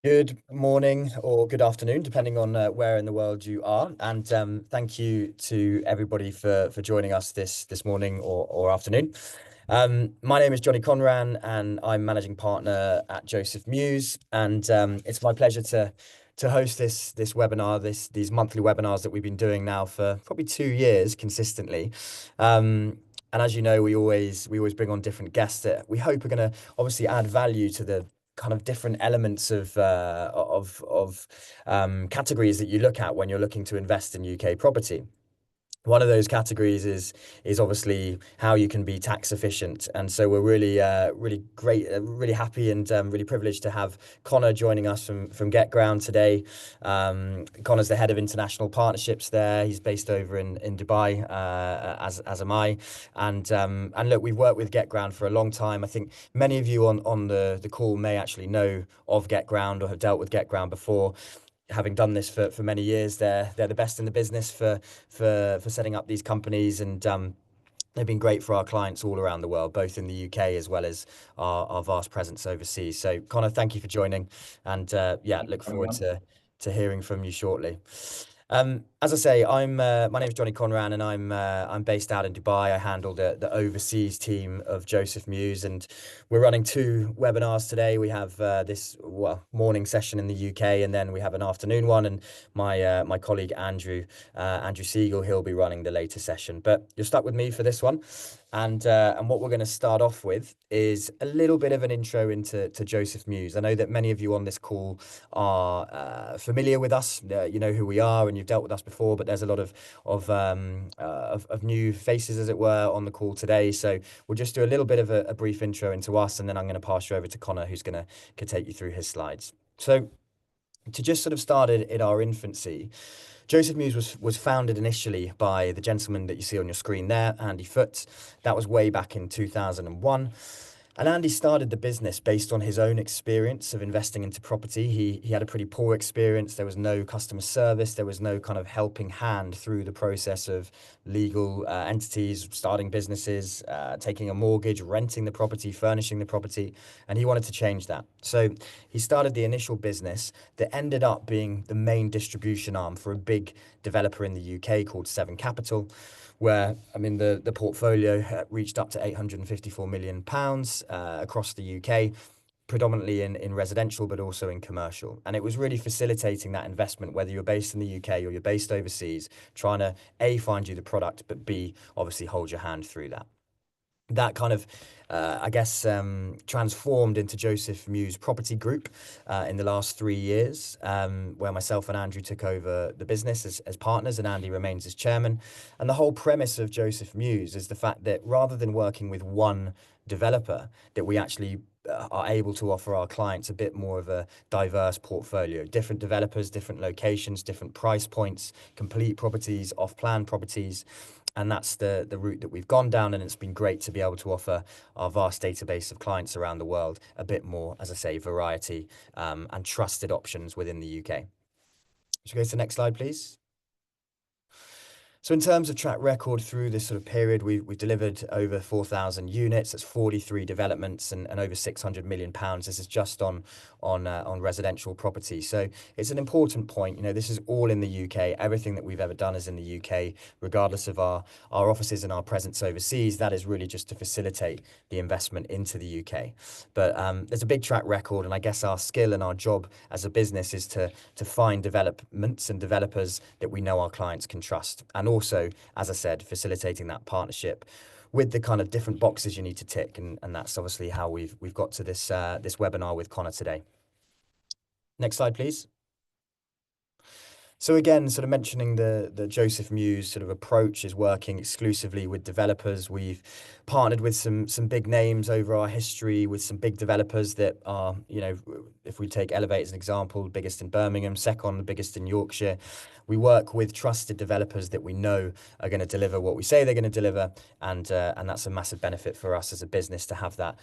Good morning or good afternoon, depending on where in the world you are. And thank you to everybody for joining us this morning or afternoon. My name is Johnny Conran, and I'm managing partner at Joseph Mews. And it's my pleasure to host this webinar, these monthly webinars that we've been doing now for probably 2 years consistently. And as you know, we always bring on different guests that we hope are going to obviously add value to the kind of different elements of categories that you look at when you're looking to invest in UK property. One of those categories is obviously how you can be tax efficient, and so we're really great, really happy, and really privileged to have Connor joining us from GetGround today. Connor's the head of international partnerships there. He's based over in Dubai, as am I, and look, we've worked with GetGround for a long time. I think many of you on the call may actually know of GetGround or have dealt with GetGround before, having done this for many years. They're the best in the business for setting up these companies, and they've been great for our clients all around the world, both in the UK as well as our vast presence overseas. So Connor, thank you for joining, and yeah, look forward Everyone. to hearing from you shortly. As I say, my name is Johnny Conran, and I'm based out in Dubai. I handle the overseas team of Joseph Mews, and we're running two webinars today. We have this morning session in the UK, and then we have an afternoon one. And my colleague Andrew Siegel, he'll be running the later session. But you're stuck with me for this one. And what we're going to start off with is a little bit of an intro into Joseph Mews. I know that many of you on this call are familiar with us. You know who we are, and you've dealt with us before. But there's a lot of new faces, as it were, on the call today. So we'll just do a little bit of a brief intro into us, and then I'm going to pass you over to Connor, who's going to take you through his slides. So to just sort of start in our infancy, Joseph Mews was founded initially by the gentleman that you see on your screen there, Andy Foote. That was way back in 2001. And Andy started the business based on his own experience of investing into property. He had a pretty poor experience. There was no customer service. There was no kind of helping hand through the process of legal entities, starting businesses, taking a mortgage, renting the property, furnishing the property. And he wanted to change that. So he started the initial business that ended up being the main distribution arm for a big developer in the UK called Seven Capital, where, I mean, the portfolio reached up to £854 million across the UK, predominantly in residential, but also in commercial. And it was really facilitating that investment, whether you're based in the UK or you're based overseas, trying to A, find you the product, but B, obviously hold your hand through that. That kind of, I guess, transformed into Joseph Mews Property Group in the last 3 years, where myself and Andrew took over the business as partners, and Andy remains as chairman. And the whole premise of Joseph Mews is the fact that rather than working with one developer, that we actually are able to offer our clients a bit more of a diverse portfolio, different developers, different locations, different price points, complete properties, off-plan properties. And that's the route that we've gone down, and it's been great to be able to offer our vast database of clients around the world a bit more, as I say, variety and trusted options within the UK. Should we go to the next slide, please? So in terms of track record through this sort of period, we've delivered over 4,000 units. That's 43 developments and over £600 million. This is just on residential property. So it's an important point. You know, this is all in the UK. Everything that we've ever done is in the UK, regardless of our offices and our presence overseas. That is really just to facilitate the investment into the UK. But there's a big track record, and I guess our skill and our job as a business is to find developments and developers that we know our clients can trust. And also, as I said, facilitating that partnership with the kind of different boxes you need to tick, and that's obviously how we've got to this webinar with Connor today. Next slide, please. So again, sort of mentioning the Joseph Mews sort of approach is working exclusively with developers. We've partnered with some big names over our history, with some big developers that are, you know, if we take Elevate as an example, the biggest in Birmingham, Secon, the biggest in Yorkshire. We work with trusted developers that we know are going to deliver what we say they're going to deliver, and that's a massive benefit for us as a business to have that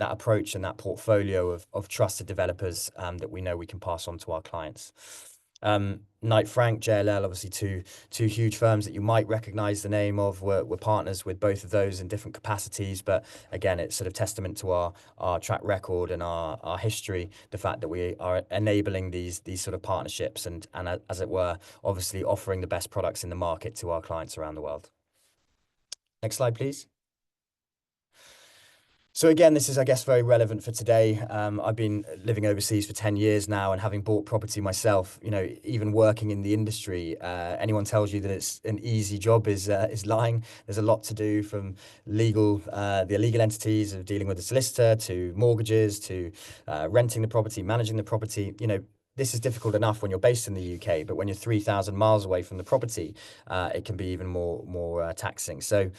approach and that portfolio of trusted developers that we know we can pass on to our clients. Knight Frank, JLL, obviously two huge firms that you might recognize the name of. We're partners with both of those in different capacities, but again, it's sort of testament to our track record and our history, the fact that we are enabling these sort of partnerships and as it were, obviously offering the best products in the market to our clients around the world. Next slide, please. So again, this is, I guess, very relevant for today. I've been living overseas for 10 years now, and having bought property myself, even working in the industry, anyone tells you that it's an easy job is lying. There's a lot to do, from the illegal entities of dealing with the solicitor, to mortgages, to renting the property, managing the property. This is difficult enough when you're based in the UK, but when you're 3,000 miles away from the property, it can be even more taxing. So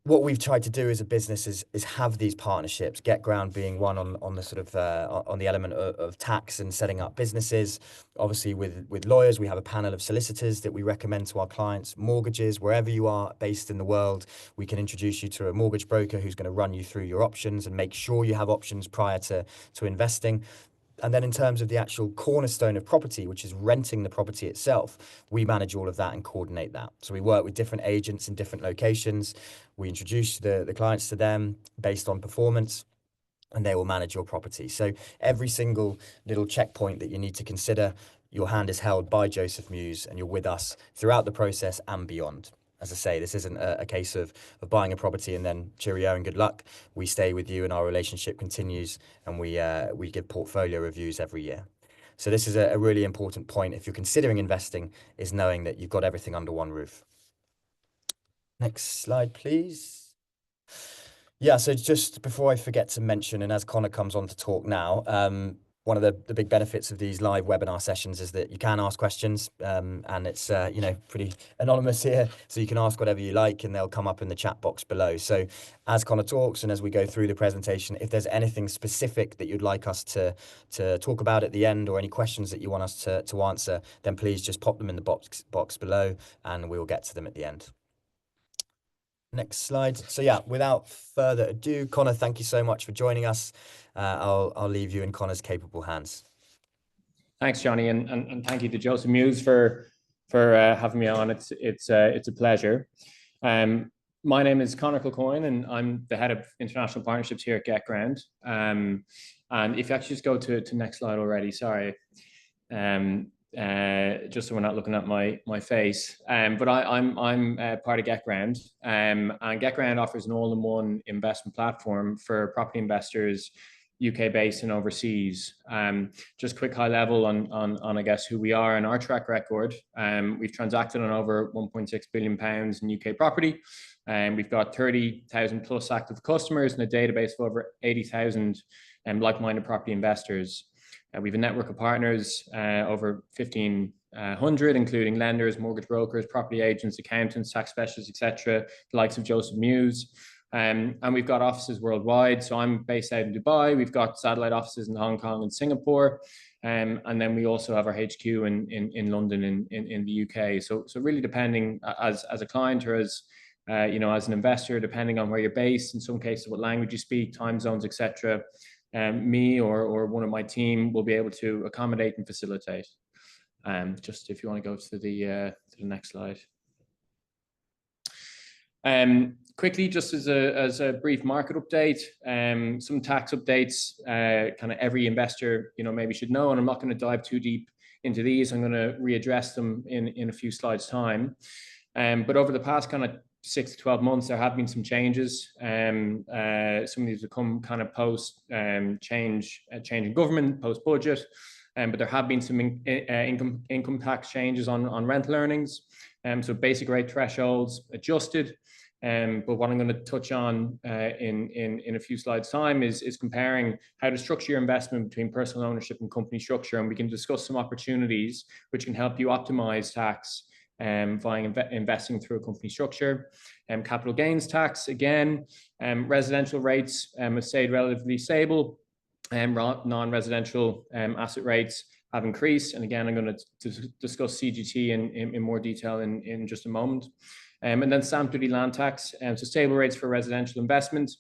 what we've tried to do as a business is have these partnerships. GetGround being one on the sort of on the element of tax and setting up businesses. Obviously, with lawyers, we have a panel of solicitors that we recommend to our clients. Mortgages, wherever you are based in the world, we can introduce you to a mortgage broker who's going to run you through your options and make sure you have options prior to investing. And then in terms of the actual cornerstone of property, which is renting the property itself, we manage all of that and coordinate that. So we work with different agents in different locations. We introduce the clients to them based on performance, and they will manage your property. So every single little checkpoint that you need to consider, your hand is held by Joseph Mews, and you're with us throughout the process and beyond. As I say, this isn't a case of buying a property and then cheerio and good luck. We stay with you and our relationship continues, and we give portfolio reviews every year. So this is a really important point if you're considering investing, is knowing that you've got everything under one roof. Next slide, please. Yeah, so just before I forget to mention, and as Connor comes on to talk now, one of the big benefits of these live webinar sessions is that you can ask questions, and it's pretty anonymous here, so you can ask whatever you like, and they'll come up in the chat box below. So as Connor talks and as we go through the presentation, if there's anything specific that you'd like us to talk about at the end, or any questions that you want us to answer, then please just pop them in the box below, and we will get to them at the end. Next slide. So yeah, without further ado, Connor, thank you so much for joining us. I'll leave you in Connor's capable hands. Thanks, Johnny, and thank you to Joseph Mews for having me on. It's a pleasure. My name is Connor Kilcoyne, and I'm the head of international partnerships here at GetGround. And if you actually just go to next slide already, sorry. Just so we're not looking at my face, but I'm part of GetGround, and GetGround offers an all-in-one investment platform for property investors, UK based and overseas. Just quick high level on I guess who we are and our track record. We've transacted on over £1.6 billion in UK property, and we've got 30,000 plus active customers and a database of over 80,000 like-minded property investors. We have a network of partners, over 1,500, including lenders, mortgage brokers, property agents, accountants, tax specialists, etc., the likes of Joseph Mews. And we've got offices worldwide. So I'm based out in Dubai. We've got satellite offices in Hong Kong and Singapore. And then we also have our HQ in London in the UK. So really depending as a client or as as an investor, depending on where you're based, in some cases what language you speak, time zones, etc., me or one of my team will be able to accommodate and facilitate. Just if you want to go to the next slide. Quickly, just as a brief market update, some tax updates, kind of every investor maybe should know, and I'm not going to dive too deep into these. I'm going to readdress them in a few slides time. But over the past kind of 6 to 12 months, there have been some changes. Some of these have come kind of post change in government, post budget, but there have been some income tax changes on rental earnings. So basic rate thresholds adjusted. But what I'm going to touch on in a few slides time is comparing how to structure your investment between personal ownership and company structure, and we can discuss some opportunities which can help you optimize tax via investing through a company structure. Capital gains tax, again, residential rates have stayed relatively stable, non-residential asset rates have increased. And again, I'm going to discuss CGT in more detail in just a moment. And then stamp duty land tax, so stable rates for residential investment.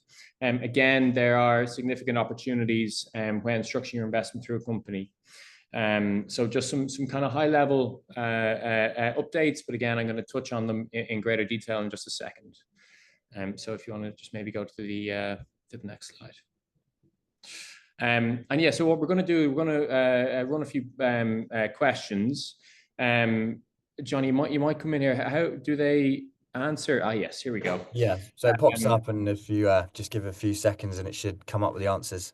Again, there are significant opportunities when structuring your investment through a company. So just some kind of high level updates, but again, I'm going to touch on them in greater detail in just a second. So if you want to just maybe go to the next slide. And yeah, so what we're going to do, we're going to run a few questions. Johnny, you might come in here. How do they answer? Ah, yes, here we go. Yeah, so it pops up, and if you just give a few seconds, and it should come up with the answers.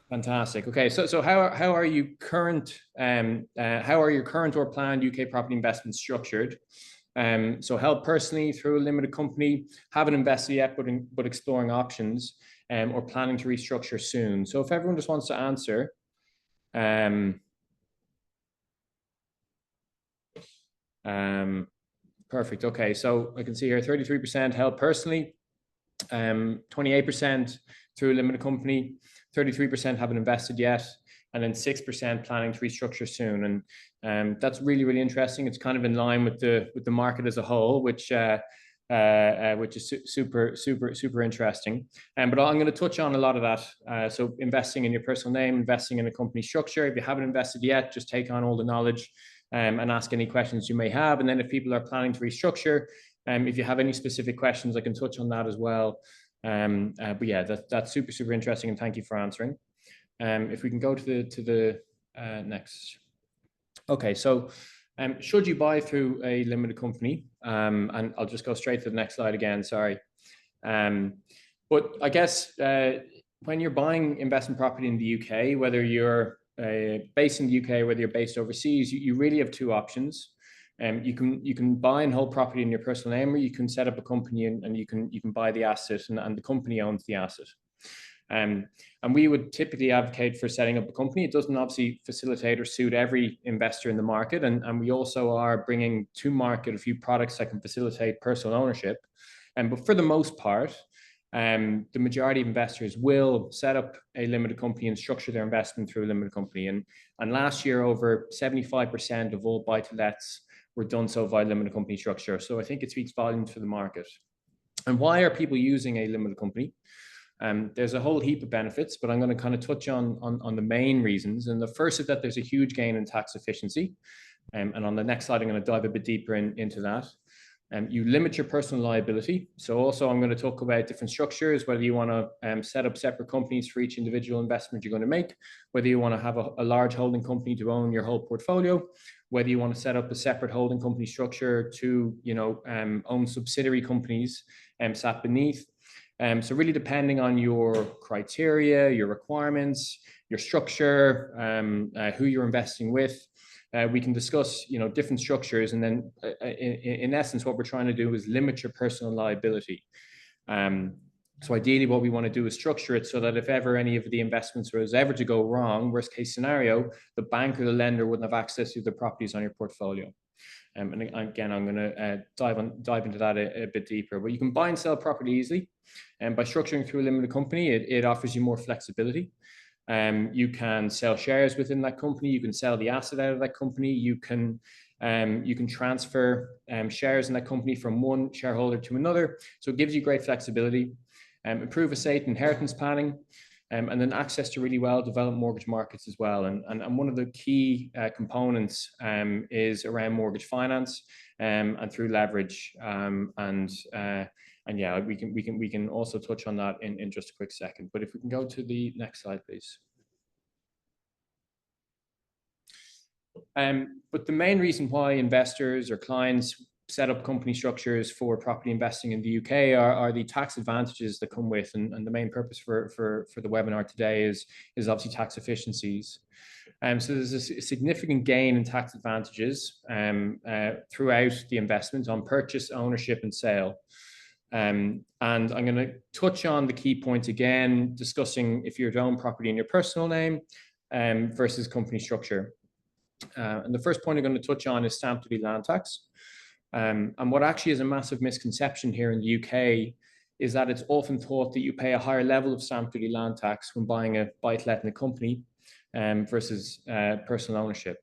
Fantastic. Okay, so how are you current? How are your current or planned UK property investments structured? So held personally through a limited company, haven't invested yet, but exploring options, or planning to restructure soon. So if everyone just wants to answer, perfect. Okay, so I can see here 33% held personally, 28% through a limited company, 33% haven't invested yet, and then 6% planning to restructure soon. And that's really, really interesting. It's kind of in line with the market as a whole, which is super interesting. But I'm going to touch on a lot of that. So investing in your personal name, investing in a company structure. If you haven't invested yet, just take on all the knowledge and ask any questions you may have. And then if people are planning to restructure, if you have any specific questions, I can touch on that as well. But yeah, that's super interesting, and thank you for answering. If we can go to the next. Okay, so should you buy through a limited company? And I'll just go straight to the next slide again, sorry. But I guess when you're buying investment property in the UK, whether you're based in the UK, whether you're based overseas, you really have two options. You can buy and hold property in your personal name, or you can set up a company and you can buy the asset, and the company owns the asset. And we would typically advocate for setting up a company. It doesn't obviously facilitate or suit every investor in the market, and we also are bringing to market a few products that can facilitate personal ownership. But for the most part, the majority of investors will set up a limited company and structure their investment through a limited company. And last year, over 75% of all buy-to-lets were done so via limited company structure. So I think it speaks volumes for the market. And why are people using a limited company? There's a whole heap of benefits, but I'm going to kind of touch on the main reasons. And the first is that there's a huge gain in tax efficiency. And on the next slide, I'm going to dive a bit deeper into that. You limit your personal liability. So also I'm going to talk about different structures, whether you want to set up separate companies for each individual investment you're going to make, whether you want to have a large holding company to own your whole portfolio, whether you want to set up a separate holding company structure to own subsidiary companies sat beneath. So really depending on your criteria, your requirements, your structure, who you're investing with, we can discuss different structures, and then in essence what we're trying to do is limit your personal liability. So ideally what we want to do is structure it so that if ever any of the investments was ever to go wrong, worst case scenario, the bank or the lender wouldn't have access to the properties on your portfolio. And again, I'm going to dive into that a bit deeper. But you can buy and sell property easily, and by structuring through a limited company, it offers you more flexibility. You can sell shares within that company. You can sell the asset out of that company. You can transfer shares in that company from one shareholder to another. So it gives you great flexibility. Improve estate inheritance planning, and then access to really well-developed mortgage markets as well. And one of the key components is around mortgage finance and through leverage. And yeah, we can also touch on that in just a quick second. But if we can go to the next slide, please. But the main reason why investors or clients set up company structures for property investing in the UK are the tax advantages that come with, and the main purpose for the webinar today is obviously tax efficiencies. So there's a significant gain in tax advantages throughout the investment on purchase, ownership, and sale. And I'm going to touch on the key points again, discussing if you're to own property in your personal name versus company structure. And the first point I'm going to touch on is stamp duty land tax. And what actually is a massive misconception here in the UK is that it's often thought that you pay a higher level of stamp duty land tax when buying a buy-to-let in a company versus personal ownership.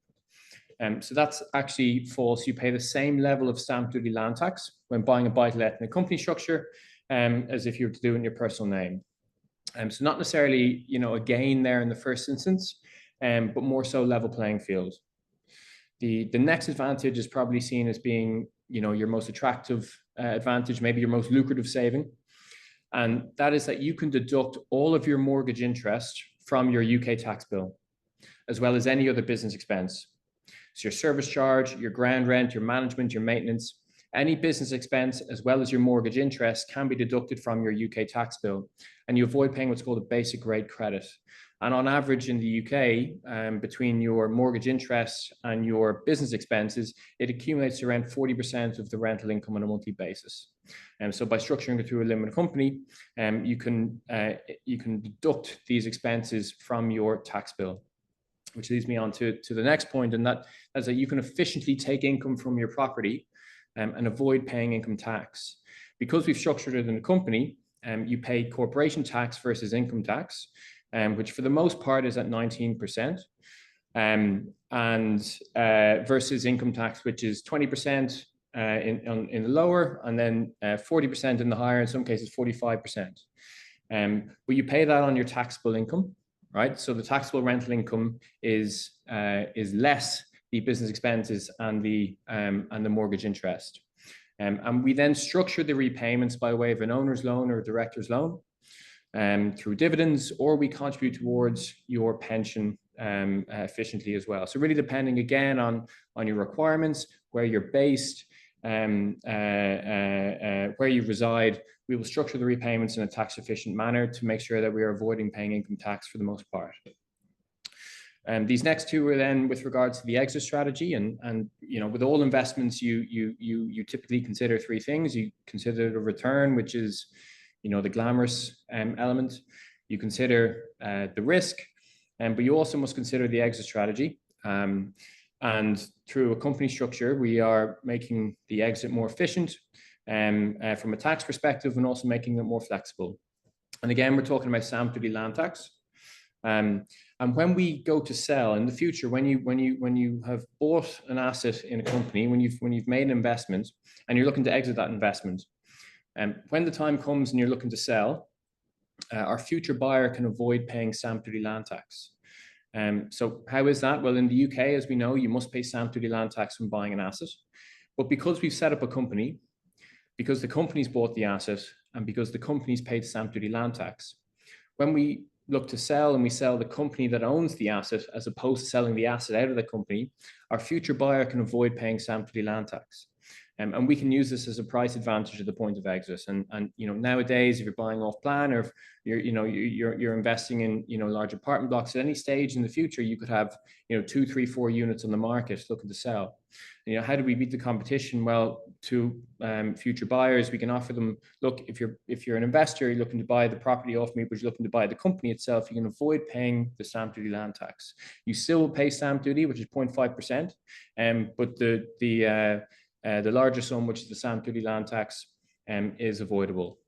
So that's actually false. You pay the same level of stamp duty land tax when buying a buy-to-let in a company structure as if you were to do it in your personal name. So not necessarily, a gain there in the first instance, but more so level playing field. The next advantage is probably seen as being, your most attractive advantage, maybe your most lucrative saving. And that is that you can deduct all of your mortgage interest from your UK tax bill, as well as any other business expense. So your service charge, your ground rent, your management, your maintenance, any business expense, as well as your mortgage interest, can be deducted from your UK tax bill. And you avoid paying what's called a basic rate credit. And on average in the UK, between your mortgage interest and your business expenses, it accumulates around 40% of the rental income on a monthly basis. So by structuring it through a limited company, you can deduct these expenses from your tax bill, which leads me on to the next point, and that is that you can efficiently take income from your property and avoid paying income tax. Because we've structured it in a company, you pay corporation tax versus income tax, which for the most part is at 19%, and versus income tax, which is 20% in the lower, and then 40% in the higher, in some cases 45%. But you pay that on your taxable income, right? So the taxable rental income is less the business expenses and the mortgage interest. And we then structure the repayments by way of an owner's loan or a director's loan, through dividends, or we contribute towards your pension efficiently as well. So really depending again on your requirements, where you're based, where you reside, we will structure the repayments in a tax efficient manner to make sure that we are avoiding paying income tax for the most part. These next two are then with regards to the exit strategy, and with all investments, you typically consider three things. You consider the return, which is the glamorous element. You consider the risk, but you also must consider the exit strategy. And through a company structure, we are making the exit more efficient from a tax perspective, and also making it more flexible. And again, we're talking about stamp duty, land tax. And when we go to sell in the future, when you have bought an asset in a company, when you've made an investment and you're looking to exit that investment, when the time comes and you're looking to sell, our future buyer can avoid paying stamp duty, land tax. So how is that? Well, in the UK, as we know, you must pay stamp duty, land tax when buying an asset. But because we've set up a company, because the company's bought the asset, and because the company's paid stamp duty, land tax, when we look to sell and we sell the company that owns the asset, as opposed to selling the asset out of the company, our future buyer can avoid paying stamp duty, land tax. And we can use this as a price advantage at the point of exit. And nowadays, if you're buying off plan, or if you're investing in large apartment blocks, at any stage in the future, you could have 2, 3, 4 units on the market looking to sell. How do we beat the competition? Well, to future buyers, we can offer them, look, if you're an investor, you're looking to buy the property off me, but you're looking to buy the company itself, you can avoid paying the stamp duty, land tax. You still will pay stamp duty, which is 0.5%, but the larger sum, which is the stamp duty, land tax, is avoidable.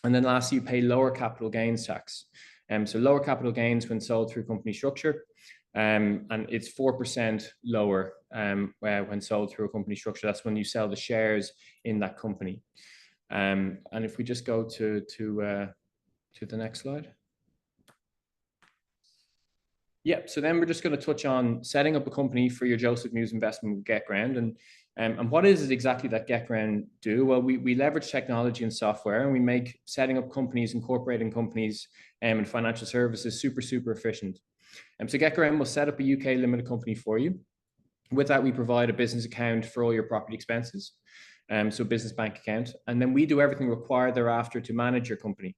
And then lastly, you pay lower capital gains tax. So lower capital gains when sold through company structure, and it's 4% lower when sold through a company structure. That's when you sell the shares in that company. And if we just go to the next slide. Yeah, so then we're just going to touch on setting up a company for your Joseph Mews investment with GetGround. And what is it exactly that GetGround do? Well, we leverage technology and software, and we make setting up companies, incorporating companies, and financial services super efficient. So GetGround will set up a UK limited company for you. With that, we provide a business account for all your property expenses, so business bank account, and then we do everything required thereafter to manage your company.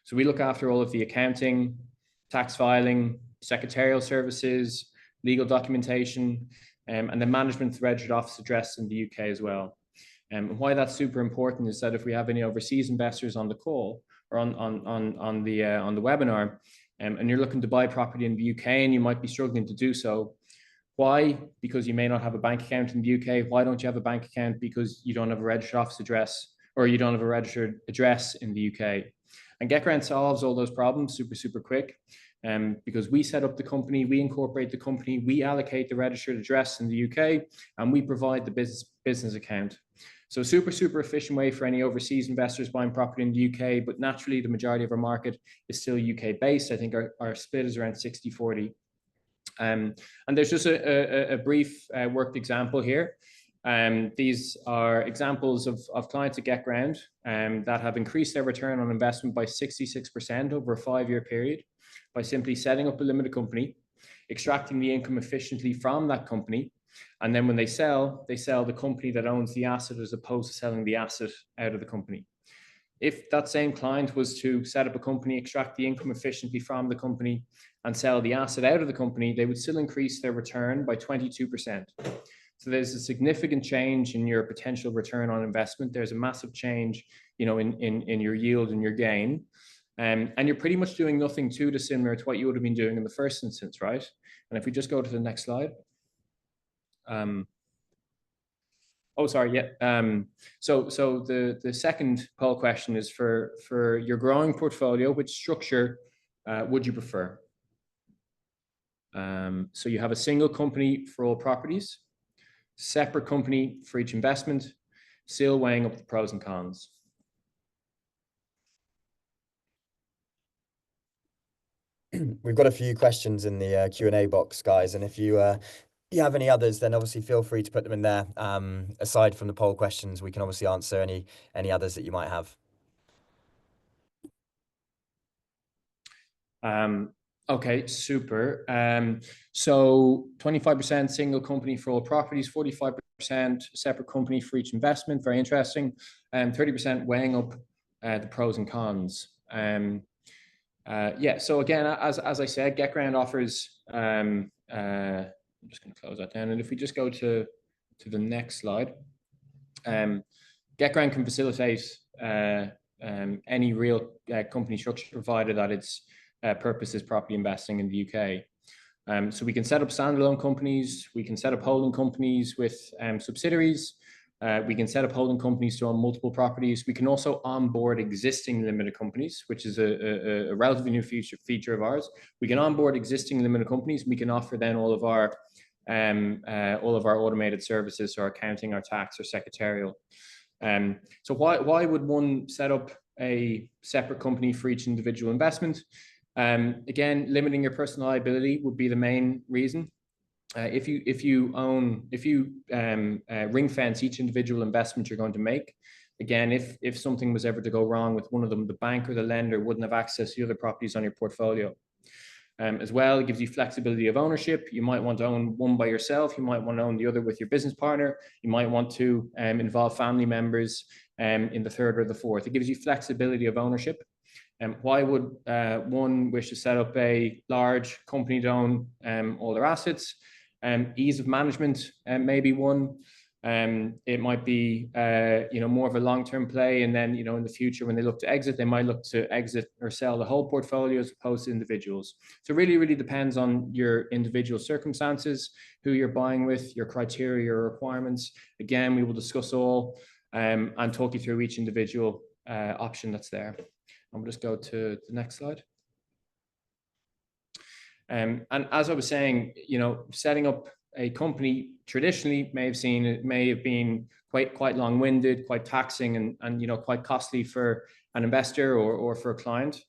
So we look after all of the accounting, tax filing, secretarial services, legal documentation, and the management of the registered office address in the UK as well. And why that's super important is that if we have any overseas investors on the call or on the webinar, and you're looking to buy property in the UK and you might be struggling to do so, why? Because you may not have a bank account in the UK. Why don't you have a bank account? Because you don't have a registered office address, or you don't have a registered address in the UK. And GetGround solves all those problems super quick. Because we set up the company, we incorporate the company, we allocate the registered address in the UK, and we provide the business account. So super efficient way for any overseas investors buying property in the UK, but naturally the majority of our market is still UK based. I think our split is around 60-40. And there's just a brief worked example here. These are examples of clients at GetGround that have increased their return on investment by 66% over a 5-year period by simply setting up a limited company, extracting the income efficiently from that company, and then when they sell the company that owns the asset as opposed to selling the asset out of the company. If that same client was to set up a company, extract the income efficiently from the company, and sell the asset out of the company, they would still increase their return by 22%. So there's a significant change in your potential return on investment. There's a massive change, in your yield and your gain. And you're pretty much doing nothing too dissimilar to what you would have been doing in the first instance, right? And if we just go to the next slide. Oh, sorry. Yeah. So the second poll question is for your growing portfolio, which structure would you prefer? So you have a single company for all properties, separate company for each investment, still weighing up the pros and cons. We've got a few questions in the Q&A box, guys, and if you have any others, then obviously feel free to put them in there. Aside from the poll questions, we can obviously answer any others that you might have. Okay, super. So 25% single company for all properties, 45% separate company for each investment. Very interesting. 30% weighing up the pros and cons. Yeah, so again, as I said, GetGround offers, I'm just going to close that down. And if we just go to the next slide, GetGround can facilitate any real company structure provided that its purpose is property investing in the UK. So we can set up standalone companies, we can set up holding companies with subsidiaries, we can set up holding companies to own multiple properties. We can also onboard existing limited companies, which is a relatively new feature of ours. We can onboard existing limited companies. We can offer then all of our automated services, so our accounting, our tax, our secretarial. So why would one set up a separate company for each individual investment? Again, limiting your personal liability would be the main reason. If you ring fence each individual investment you're going to make, again, if something was ever to go wrong with one of them, the bank or the lender wouldn't have access to the other properties on your portfolio. As well, it gives you flexibility of ownership. You might want to own one by yourself. You might want to own the other with your business partner. You might want to involve family members in the third or the fourth. It gives you flexibility of ownership. Why would one wish to set up a large company to own all their assets? Ease of management maybe one. It might be more of a long-term play, and then in the future when they look to exit, they might look to exit or sell the whole portfolio as opposed to individuals. So really depends on your individual circumstances, who you're buying with, your criteria, your requirements. Again, we will discuss all and talk you through each individual option that's there. I'm just go to the next slide. And as I was saying, setting up a company traditionally may have been quite long-winded, quite taxing, and quite costly for an investor or for a client.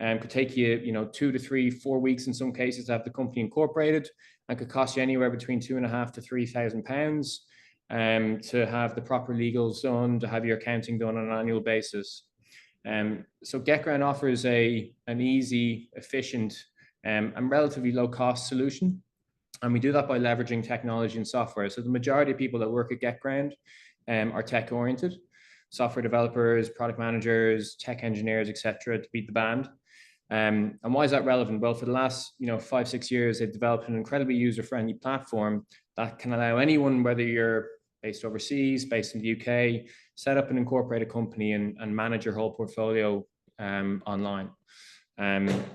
Could take you 2 to 3, 4 weeks in some cases to have the company incorporated, and could cost you anywhere between £2,500 to £3,000 to have the proper legals done, to have your accounting done on an annual basis. So GetGround offers an easy, efficient, and relatively low-cost solution. And we do that by leveraging technology and software. So the majority of people that work at GetGround are tech-oriented, software developers, product managers, tech engineers, etc., to beat the band. And why is that relevant? Well, for the last 5-6 years, they've developed an incredibly user-friendly platform that can allow anyone, whether you're based overseas, based in the UK, set up and incorporate a company and manage your whole portfolio online.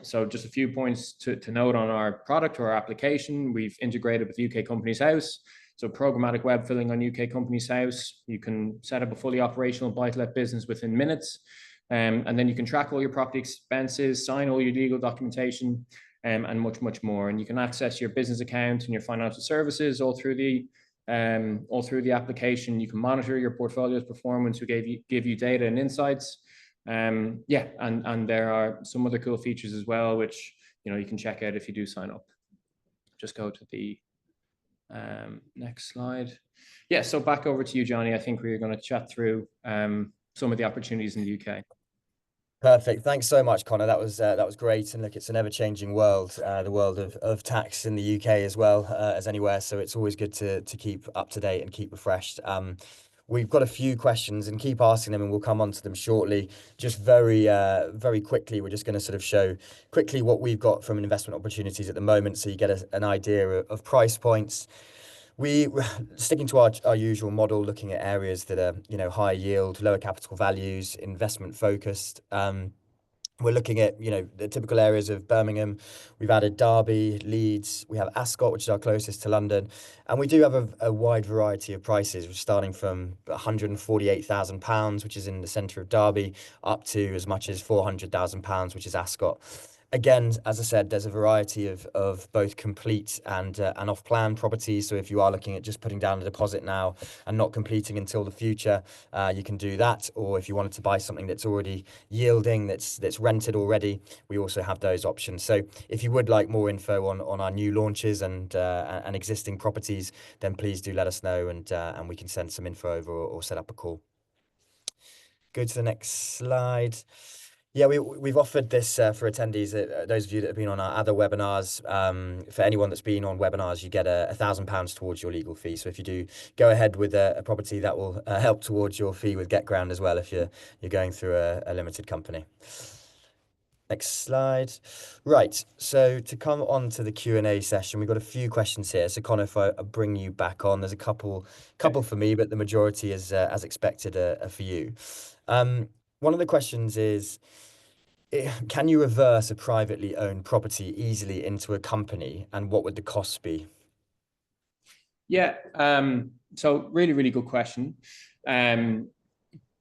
So just a few points to note on our product or our application. We've integrated with UK Companies House. So programmatic web filling on UK Companies House. You can set up a fully operational buy-to-let business within minutes. And then you can track all your property expenses, sign all your legal documentation, and much more. And you can access your business account and your financial services all through the application. You can monitor your portfolio's performance. We give you data and insights. And there are some other cool features as well, which you can check out if you do sign up. just go to the next slide. Yeah, so back over to you, Johnny. I think we're going to chat through some of the opportunities in the UK. Perfect. Thanks so much, Connor. That was great. And look, it's an ever-changing world, the world of tax in the UK as well as anywhere. So it's always good to keep up to date and keep refreshed. We've got a few questions and keep asking them, and we'll come on to them shortly. Just very quickly, we're just going to sort of show quickly what we've got from investment opportunities at the moment, so you get an idea of price points. We're sticking to our usual model, looking at areas that are, high yield, lower capital values, investment focused. We're looking at, the typical areas of Birmingham. We've added Derby, Leeds. We have Ascot, which is our closest to London. And we do have a wide variety of prices, starting from £148,000, which is in the centre of Derby, up to as much as £400,000, which is Ascot. Again, as I said, there's a variety of both complete and off-plan properties. So if you are looking at just putting down a deposit now and not completing until the future, you can do that. Or if you wanted to buy something that's already yielding, that's rented already, we also have those options. So if you would like more info on our new launches and existing properties, then please do let us know, and we can send some info over or set up a call. Go to the next slide. Yeah, we've offered this for attendees, those of you that have been on our other webinars. For anyone that's been on webinars, you get £1,000 towards your legal fee. So if you do go ahead with a property, that will help towards your fee with GetGround as well if you're going through a limited company. Next slide. Right, so to come on to the Q&A session, we've got a few questions here. So Connor, if I bring you back on, there's a couple for me, but the majority is, as expected, are for you. One of the questions is, can you reverse a privately owned property easily into a company, and what would the costs be? Yeah, so really good question. Can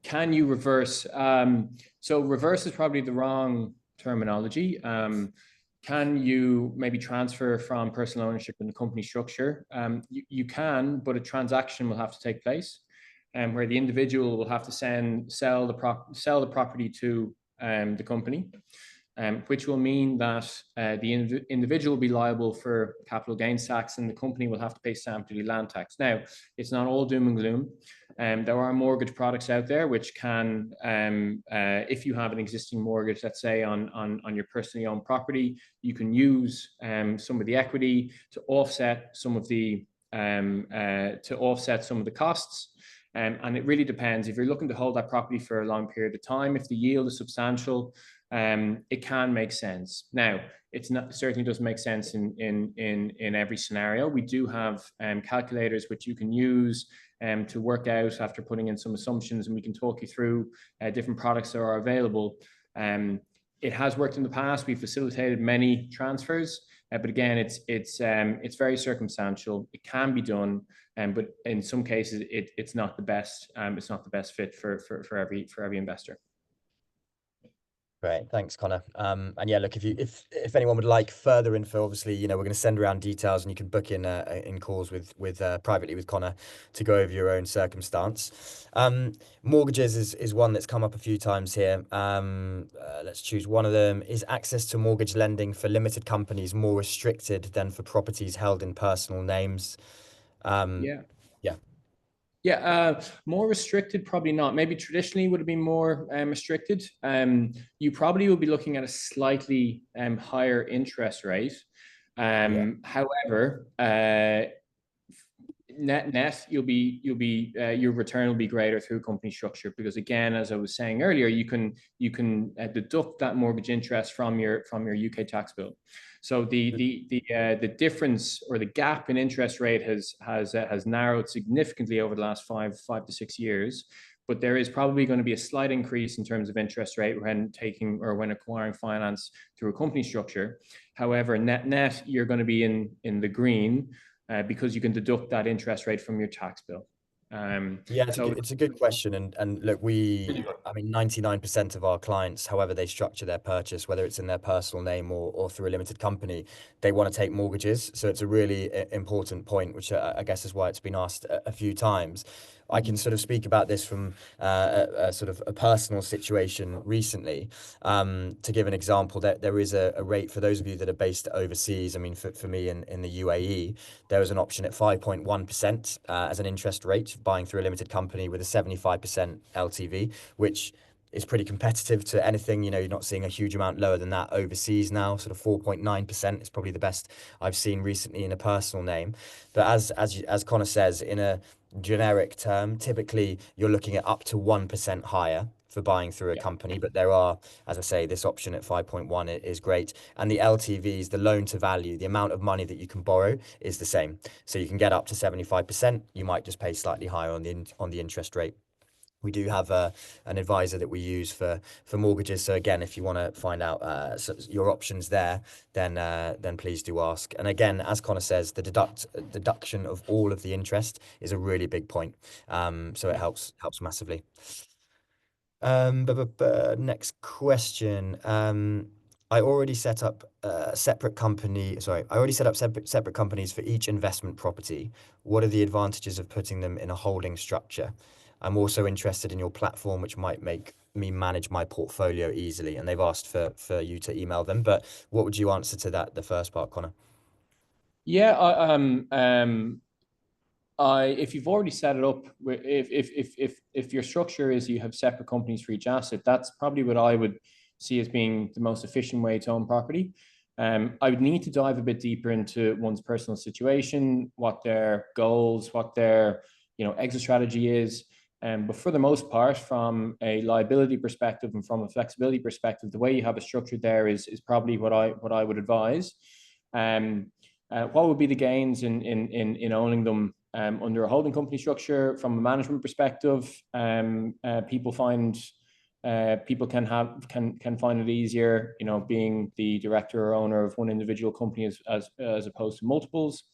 you reverse? So reverse is probably the wrong terminology. Can you maybe transfer from personal ownership in the company structure? You can, but a transaction will have to take place, where the individual will have to sell the property to the company, which will mean that the individual will be liable for capital gains tax, and the company will have to pay stamp duty, land tax. Now, it's not all doom and gloom. There are mortgage products out there which can, if you have an existing mortgage, let's say on your personally owned property, you can use some of the equity to offset some of the costs. And it really depends. If you're looking to hold that property for a long period of time, if the yield is substantial, it can make sense. Now, certainly doesn't make sense in every scenario. We do have calculators which you can use to work out after putting in some assumptions, and we can talk you through different products that are available. It has worked in the past. We've facilitated many transfers, but again, it's very circumstantial. It can be done, but in some cases, it's not the best. It's not the best fit for every investor. Great, thanks, Connor. And yeah, look, if anyone would like further info, obviously, we're going to send around details, and you can book in calls with privately with Connor to go over your own circumstance. Mortgages is one that's come up a few times here. Let's choose one of them. Is access to mortgage lending for limited companies more restricted than for properties held in personal names? Yeah. Yeah. Yeah, more restricted, probably not. Maybe traditionally would have been more restricted. You probably would be looking at a slightly higher interest rate. However, net your return will be greater through company structure, because again, as I was saying earlier, you can deduct that mortgage interest from your UK tax bill. So the difference or the gap in interest rate has narrowed significantly over the last five to 6 years. But there is probably going to be a slight increase in terms of interest rate when acquiring finance through a company structure. However, net you're going to be in the green, because you can deduct that interest rate from your tax bill. Yeah, it's a good question. And look, 99% of our clients, however they structure their purchase, whether it's in their personal name or through a limited company, they want to take mortgages. So it's a really important point, which I guess is why it's been asked a few times. I can sort of speak about this from a sort of a personal situation recently. To give an example, there is a rate for those of you that are based overseas. I mean, for me in the UAE, there is an option at 5.1% as an interest rate buying through a limited company with a 75% LTV, which is pretty competitive to anything. You know, you're not seeing a huge amount lower than that overseas now. Sort of 4.9% is probably the best I've seen recently in a personal name. But as Connor says, in a generic term, typically you're looking at up to 1% higher for buying through a Yeah. company. But there are, as I say, this option at 5.1 is great. And the LTVs, the loan to value, the amount of money that you can borrow is the same. So you can get up to 75%. You might just pay slightly higher on the interest rate. We do have an advisor that we use for mortgages. So again, if you want to find out your options there, then please do ask. And again, as Connor says, the deduction of all of the interest is a really big point. So it Yeah. helps massively. Next question. I already set up separate company. Sorry, I already set up separate companies for each investment property. What are the advantages of putting them in a holding structure? I'm also interested in your platform, which might make me manage my portfolio easily. And they've asked for you to email them. But what would you answer to that, the first part, Connor? Yeah, if you've already set it up, if your structure is you have separate companies for each asset, that's probably what I would see as being the most efficient way to own property. I would need to dive a bit deeper into one's personal situation, what their goals, what their exit strategy is. But for the most part, from a liability perspective and from a flexibility perspective, the way you have it structured there is probably what I would advise. What would be the gains in owning them under a holding company structure? From a management perspective, people can find it easier, being the director or owner of one individual company as opposed to multiples.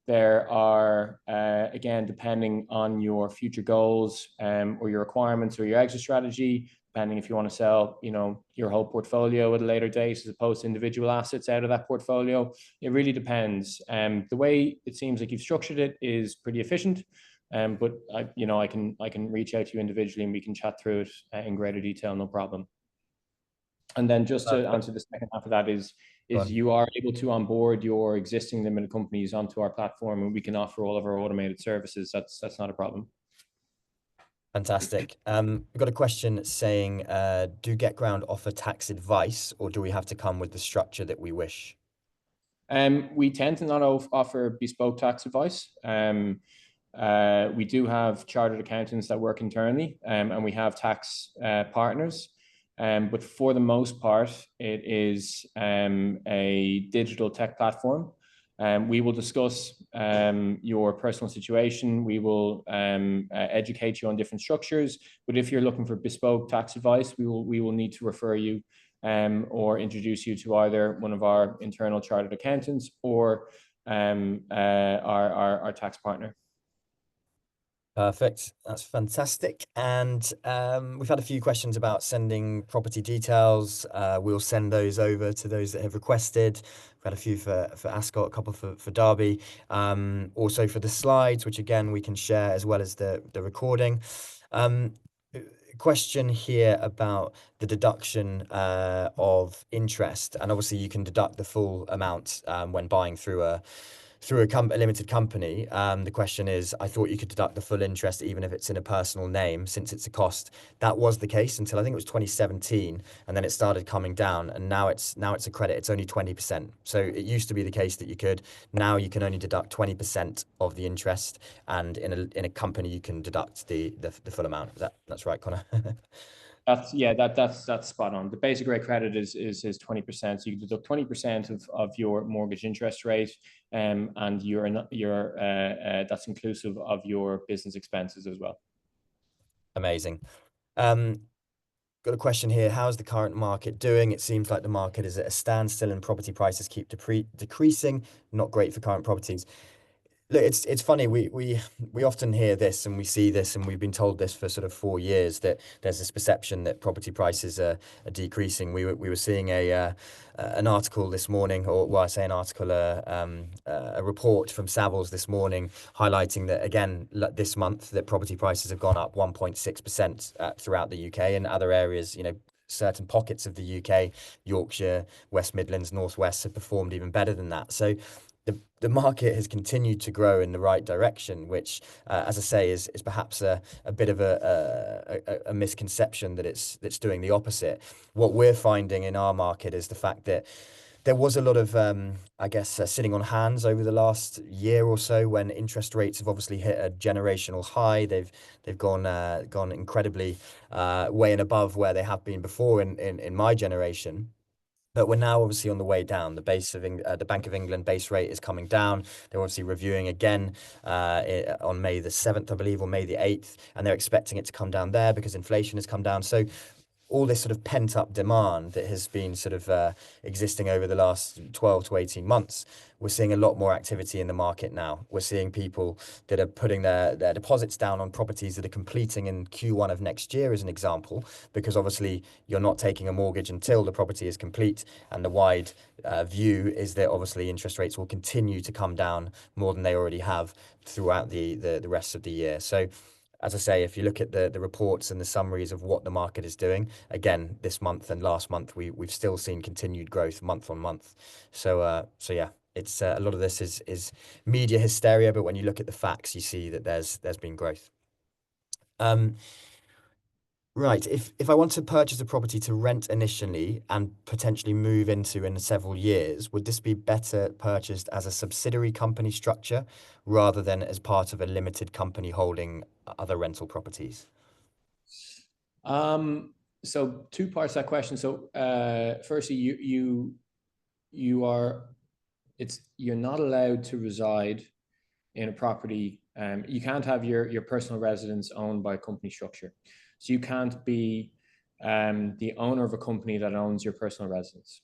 There are, again, depending on your future goals or your requirements or your exit strategy, depending if you want to sell, your whole portfolio at a later date as opposed to individual assets out of that portfolio. It really depends. The way it seems like you've structured it is pretty efficient. But I can reach out to you individually and we can chat through it in greater detail, no problem. And then just to answer the second half of that is you are able to onboard your existing limited companies onto our platform, and we can offer all of our automated services. That's not a problem. Fantastic. We've got a question saying, do GetGround offer tax advice, or do we have to come with the structure that we wish? We tend to not offer bespoke tax advice. We do have chartered accountants that work internally, and we have tax partners. But for the most part, it is a digital tech platform. We will discuss your personal situation. We will educate you on different structures. But if you're looking for bespoke tax advice, we will need to refer you or introduce you to either one of our internal chartered accountants or our tax partner. Perfect. That's fantastic. And we've had a few questions about sending property details. We'll send those over to those that have requested. We've had a few for Ascot, a couple for Derby. Also for the slides, which again we can share as well as the recording. Question here about the deduction of interest, and obviously you can deduct the full amount when buying through a limited company. The question is, I thought you could deduct the full interest even if it's in a personal name, since it's a cost. That was the case until I think it was 2017, and then it started coming down, and now it's a credit. It's only 20%. So it used to be the case that you could. Now you can only deduct 20% of the interest, and in a company you can deduct the full amount. That's right, Connor? That's spot on. The basic rate credit is 20%. So you can deduct 20% of your mortgage interest rate, and that's inclusive of your business expenses as well. Amazing. Got a question here. How's the current market doing? It seems like the market is at a standstill and property prices keep decreasing. Not great for current properties. Look, it's funny. We often hear this and we see this, and we've been told this for sort of 4 years that there's this perception that property prices are decreasing. We were seeing an article this morning, or well, I say an article, a report from Savills this morning highlighting that again this month that property prices have gone up 1.6% throughout the UK and other areas. You know, certain pockets of the UK, Yorkshire, West Midlands, Northwest have performed even better than that. So the market has continued to grow in the right direction, which, as I say, is perhaps a bit of a misconception that it's doing the opposite. What we're finding in our market is the fact that there was a lot of, I guess, sitting on hands over the last year or so when interest rates have obviously hit a generational high. They've gone incredibly way and above where they have been before in my generation. But we're now obviously on the way down. The Bank of England base rate is coming down. They're obviously reviewing again on May the 7th, I believe, or May the 8th, and they're expecting it to come down there because inflation has come down. So all this sort of pent up demand that has been sort of existing over the last 12 to 18 months, we're seeing a lot more activity in the market now. We're seeing people that are putting their deposits down on properties that are completing in Q1 of next year, as an example, because obviously you're not taking a mortgage until the property is complete. And the wide view is that obviously interest rates will continue to come down more than they already have throughout the rest of the year. So as I say, if you look at the reports and the summaries of what the market is doing, again, this month and last month, we've still seen continued growth month on month. So yeah, it's a lot of this is media hysteria, but when you look at the facts, you see that there's been growth. Um, right. If I want to purchase a property to rent initially and potentially move into in several years, would this be better purchased as a subsidiary company structure rather than as part of a limited company holding other rental properties? So two parts to that question. So firstly, you are you're not allowed to reside in a property. You can't have your personal residence owned by a company structure. So you can't be the owner of a company that owns your personal residence.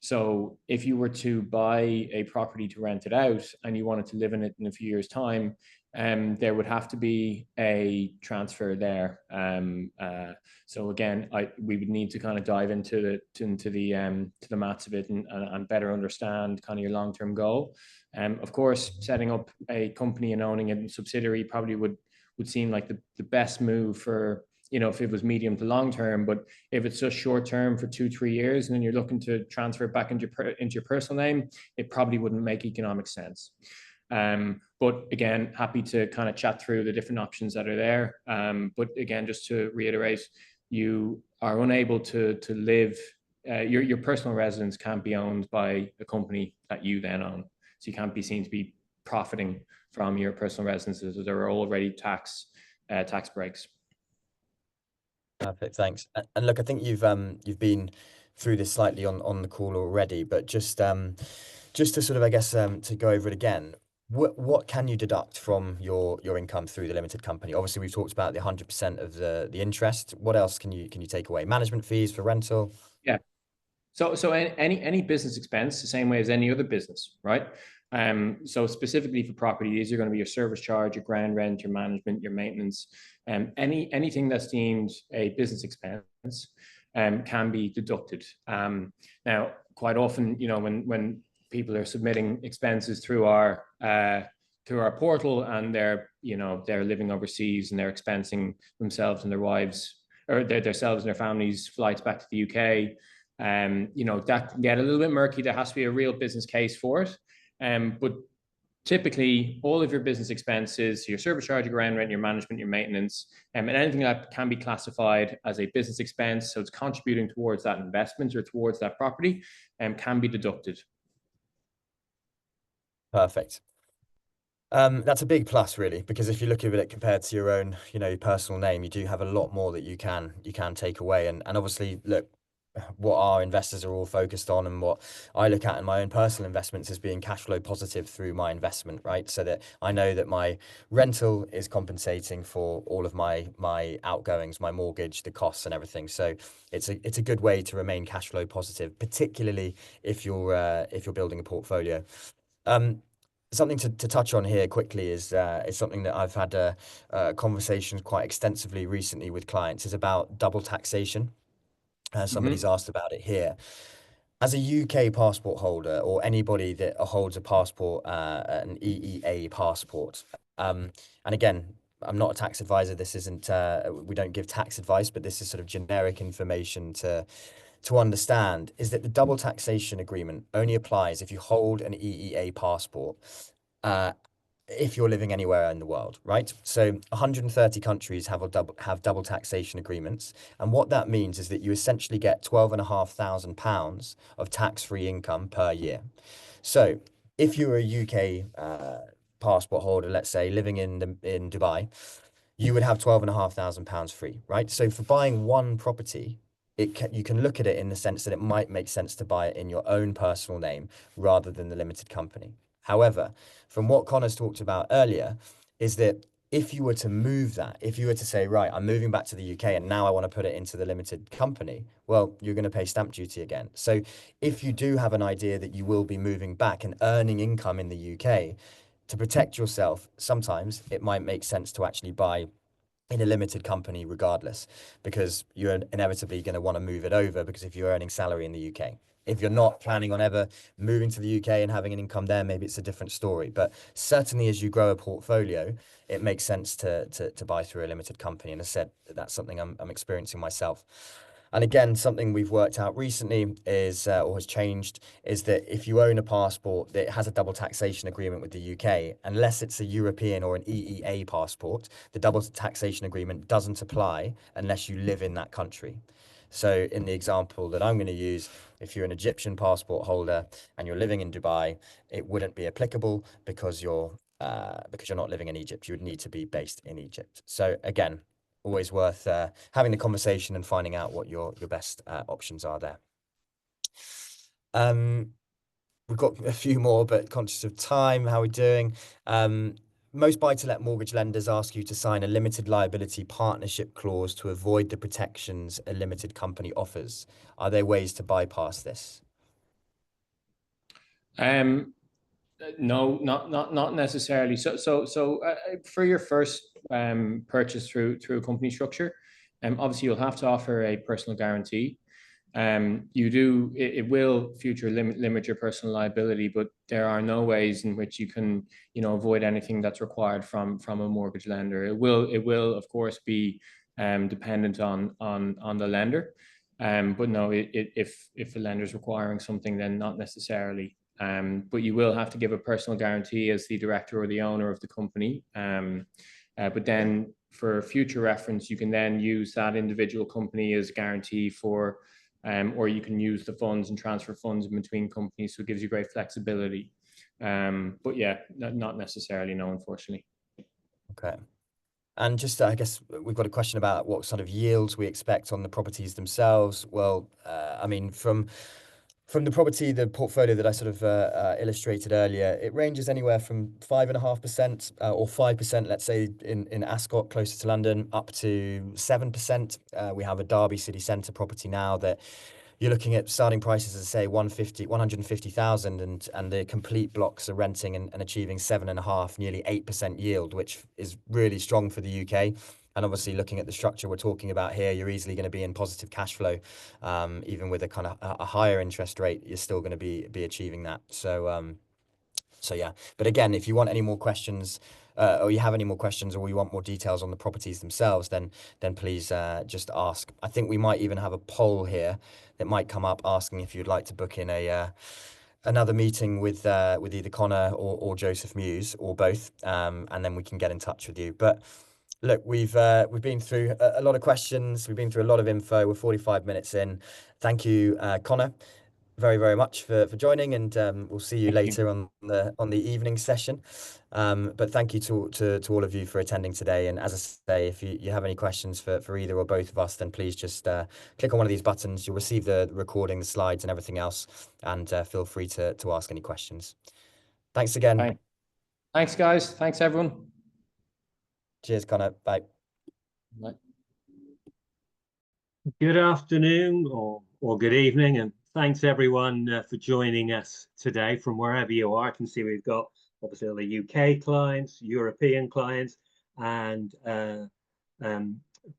So if you were to buy a property to rent it out and you wanted to live in it in a few years' time, there would have to be a transfer there. So again, we would need to kind of dive into the maths of it and better understand kind of your long-term goal. Of course, setting up a company and owning a subsidiary probably would seem like the best move for, you know, if it was medium to long term. But if it's just short term for 2 3 years and then you're looking to transfer it back into your personal name, it probably wouldn't make economic sense. But again, happy to kind of chat through the different options that are there. But again, just to reiterate, you are unable to live. Your personal residence can't be owned by a company that you then own, so you can't be seen to be profiting from your personal residences. There are already tax breaks. Perfect, thanks. And look, I think you've been through this slightly on the call already, but just to sort of, I guess, to go over it again, what can you deduct from your income through the limited company? Obviously, we've talked about the 100% of the interest. What else can you take away? Management fees for rental? Yeah. So any business expense, the same way as any other business, right? So specifically for property, these are going to be your service charge, your ground rent, your management, your maintenance, anything that's deemed a business expense can be deducted. Now, quite often, you know, when people are submitting expenses through our portal and they're living overseas and they're expensing themselves and their wives or themselves and their families' flights back to the UK. That can get a little bit murky. There has to be a real business case for it. But typically, all of your business expenses, your service charge, your ground rent, your management, your maintenance, and anything that can be classified as a business expense, so it's contributing towards that investment or towards that property, can be deducted. Perfect. That's a big plus, really, because if you look at it compared to your own, your personal name, you do have a lot more that you can take away. And obviously, look, what our investors are all focused on and what I look at in my own personal investments is being cash flow positive through my investment, right? So that I know that my rental is compensating for all of my outgoings, my mortgage, the costs and everything. So it's a good way to remain cash flow positive, particularly if you're building a portfolio. Um, something to touch on here quickly is something that I've had conversations quite extensively recently with clients, is about double taxation. Somebody's Hmm. asked about it here. As a UK passport holder, or anybody that holds a passport, an EEA passport, and again, I'm not a tax advisor. This isn't, we don't give tax advice, but this is sort of generic information to understand, is that the double taxation agreement only applies if you hold an EEA passport. Uh, if you're living anywhere in the world, right? So 130 countries have double taxation agreements, and what that means is that you essentially get £12,500 of tax-free income per year. So if you're a UK passport holder, let's say living in Dubai, you would have £12,500 free, right? So for buying one property, you can look at it in the sense that it might make sense to buy it in your own personal name rather than the limited company. However, from what Connor's talked about earlier, is that if you were to move that, if you were to say, right, I'm moving back to the UK and now I want to put it into the limited company, well, you're going to pay stamp duty again. So if you do have an idea that you will be moving back and earning income in the UK, to protect yourself, sometimes it might make sense to actually buy in a limited company regardless, because you're inevitably going to want to move it over, because if you're earning salary in the UK. If you're not planning on ever moving to the UK and having an income there, maybe it's a different story. But certainly as you grow a portfolio, it makes sense to buy through a limited company. And as I said, that's something I'm experiencing myself. And again, something we've worked out recently is, or has changed, is that if you own a passport that has a double taxation agreement with the UK, unless it's a European or an EEA passport, the double taxation agreement doesn't apply unless you live in that country. So in the example that I'm going to use, if you're an Egyptian passport holder and you're living in Dubai, it wouldn't be applicable because you're not living in Egypt. You would need to be based in Egypt. So again, always worth having the conversation and finding out what your best options are there. We've got a few more, but conscious of time, how are we doing? Most buy-to-let mortgage lenders ask you to sign a limited liability partnership clause to avoid the protections a limited company offers. Are there ways to bypass this? No, not necessarily. For your first purchase through a company structure, obviously you'll have to offer a personal guarantee. It will future limit your personal liability, but there are no ways in which you can, avoid anything that's required from a mortgage lender. It will of course be dependent on the lender. But no, if the lender is requiring something, then not necessarily. But you will have to give a personal guarantee as the director or the owner of the company. But then for future reference, you can then use that individual company as guarantee for, or you can use the funds and transfer funds in between companies. So it gives you great flexibility. But yeah, not necessarily, no, unfortunately. Okay. And just, I guess we've got a question about what sort of yields we expect on the properties themselves. Well, I mean, from the property, the portfolio that I sort of illustrated earlier, it ranges anywhere from 5.5% or 5%, let's say in Ascot, closer to London, up to 7%. We have a Derby city centre property now that you're looking at starting prices, as I say, 150,000, and the complete blocks are renting and achieving 7.5, nearly 8% yield, which is really strong for the UK. And obviously, looking at the structure we're talking about here, you're easily going to be in positive cash flow. Even with a kind of a higher interest rate, you're still going to be achieving that. So yeah, but again, if you want any more questions, or you have any more questions, or you want more details on the properties themselves, then please just ask. I think we might even have a poll here that might come up asking if you'd like to book in a another meeting with either Connor or Joseph Mews or both, and then we can get in touch with you. But look, we've been through a lot of questions. We've been through a lot of info. We're 45 minutes in. Thank you, Connor, very, very much for joining, and we'll see you Thank you. later on the evening session. But thank you to all of you for attending today. And as I say, if you have any questions for either or both of us, then please just click on one of these buttons. You'll receive the recording, the slides, and everything else, and feel free to ask any questions. Thanks again. Bye. Thanks, guys. Thanks, everyone. Cheers, Connor. Bye. Bye. Good afternoon or good evening, and thanks everyone for joining us today from wherever you are. I can see we've got obviously all the UK clients, European clients, and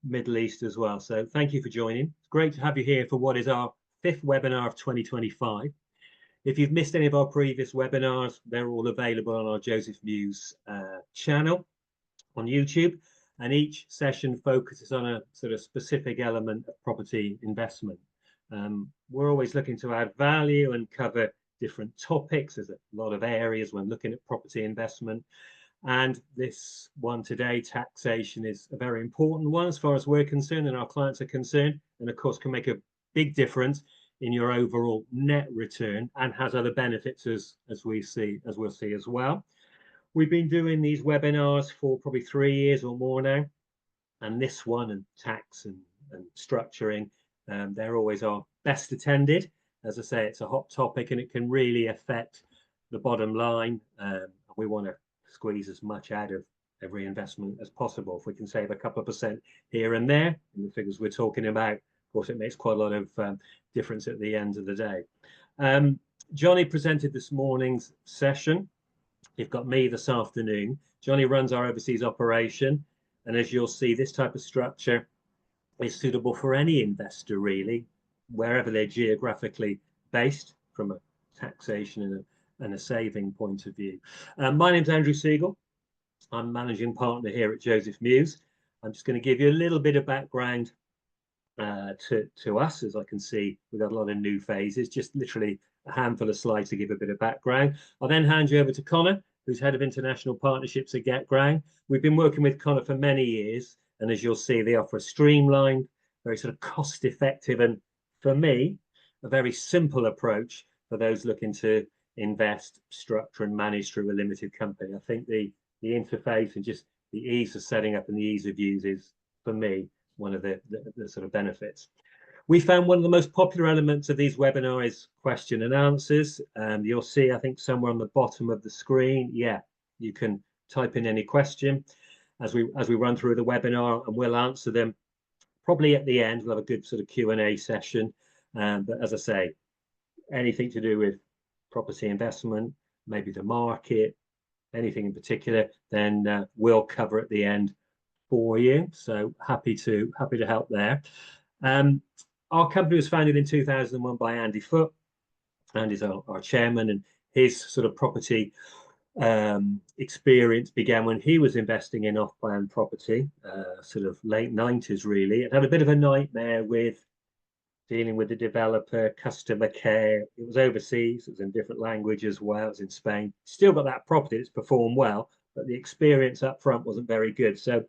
Middle East as well. So thank you for joining. It's great to have you here for what is our 5th webinar of 2025. If you've missed any of our previous webinars, they're all available on our Joseph Mews channel on YouTube. And each session focuses on a sort of specific element of property investment. We're always looking to add value and cover different topics. There's a lot of areas when looking at property investment. And this one today, taxation, is a very important one as far as we're concerned and our clients are concerned, and of course can make a big difference in your overall net return and has other benefits as we'll see as well. We've been doing these webinars for probably 3 years or more now, and this one and tax and structuring, they're always our best attended. As I say, it's a hot topic and it can really affect the bottom line. We want to squeeze as much out of every investment as possible. If we can save a couple of percent here and there in the figures we're talking about, of course, it makes quite a lot of difference at the end of the day. Johnny presented this morning's session. You've got me this afternoon. Johnny runs our overseas operation. And as you'll see, this type of structure is suitable for any investor, really, wherever they're geographically based from a taxation and a saving point of view. My name's Andrew Siegel. I'm managing partner here at Joseph Mews. I'm just going to give you a little bit of background to us. As I can see, we've got a lot of new phases, just literally a handful of slides to give a bit of background. I'll then hand you over to Connor, who's head of international partnerships at GetGround. We've been working with Connor for many years, and as you'll see, they offer a streamlined, very sort of cost-effective, and for me, a very simple approach for those looking to invest, structure, and manage through a limited company. I think the interface and just the ease of setting up and the ease of use is, for me, one of the sort of benefits. We found one of the most popular elements of these webinars is question and answers. You'll see, I think, somewhere on the bottom of the screen, you can type in any question as we run through the webinar, and we'll answer them probably at the end. We'll have a good sort of Q&A session. But as I say, anything to do with property investment, maybe the market, anything in particular, then we'll cover at the end for you. So happy to help there. Our company was founded in 2001 by Andy Foote. Andy's our chairman, and his sort of property experience began when he was investing in off-plan property, sort of late 90s really. It had a bit of a nightmare with dealing with the developer, customer care. It was overseas, it was in different language as well, it was in Spain. Still got that property, it's performed well, but the experience up front wasn't very good. So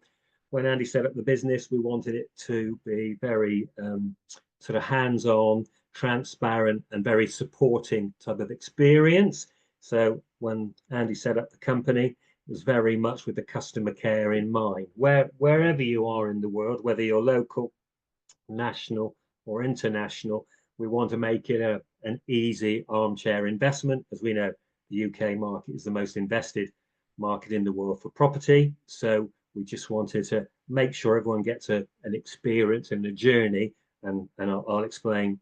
when Andy set up the business, we wanted it to be very sort of hands-on, transparent, and very supporting type of experience. So when Andy set up the company, it was very much with the customer care in mind. Wherever you are in the world, whether you're local, national, or international, we want to make it an easy armchair investment. As we know, the UK market is the most invested market in the world for property. So we just wanted to make sure everyone gets an experience and a journey, and I'll explain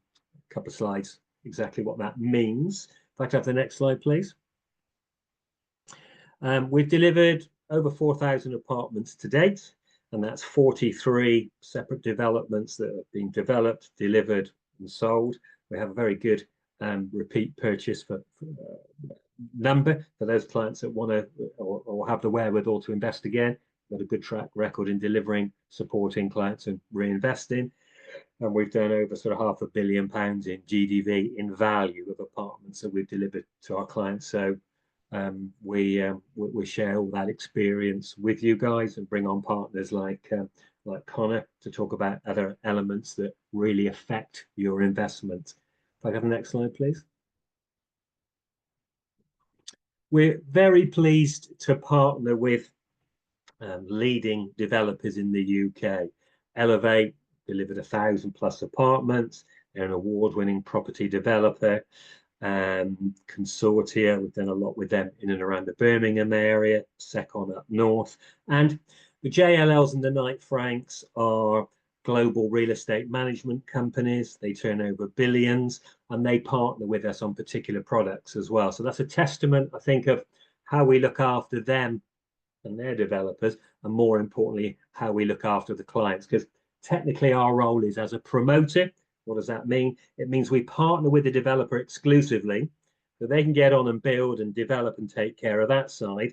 a couple of slides exactly what that means. If I could have the next slide, please. We've delivered over 4,000 apartments to date, and that's 43 separate developments that have been developed, delivered, and sold. We have a very good repeat purchase number for those clients that want to or have the wherewithal to invest again. We've got a good track record in delivering, supporting clients and reinvesting. And we've done over sort of £500 million in GDV in value of apartments that we've delivered to our clients. So we share all that experience with you guys and bring on partners like Connor to talk about other elements that really affect your investment. If I have the next slide, please. We're very pleased to partner with leading developers in the UK. Elevate delivered 1,000+ apartments. They're an award-winning property developer. Consortia, we've done a lot with them in and around the Birmingham area, Secon up north. And the JLLs and the Knight Franks are global real estate management companies. They turn over billions, and they partner with us on particular products as well. So that's a testament, I think, of how we look after them and their developers, and more importantly, how we look after the clients. Because technically our role is as a promoter. What does that mean? It means we partner with the developer exclusively, so they can get on and build and develop and take care of that side.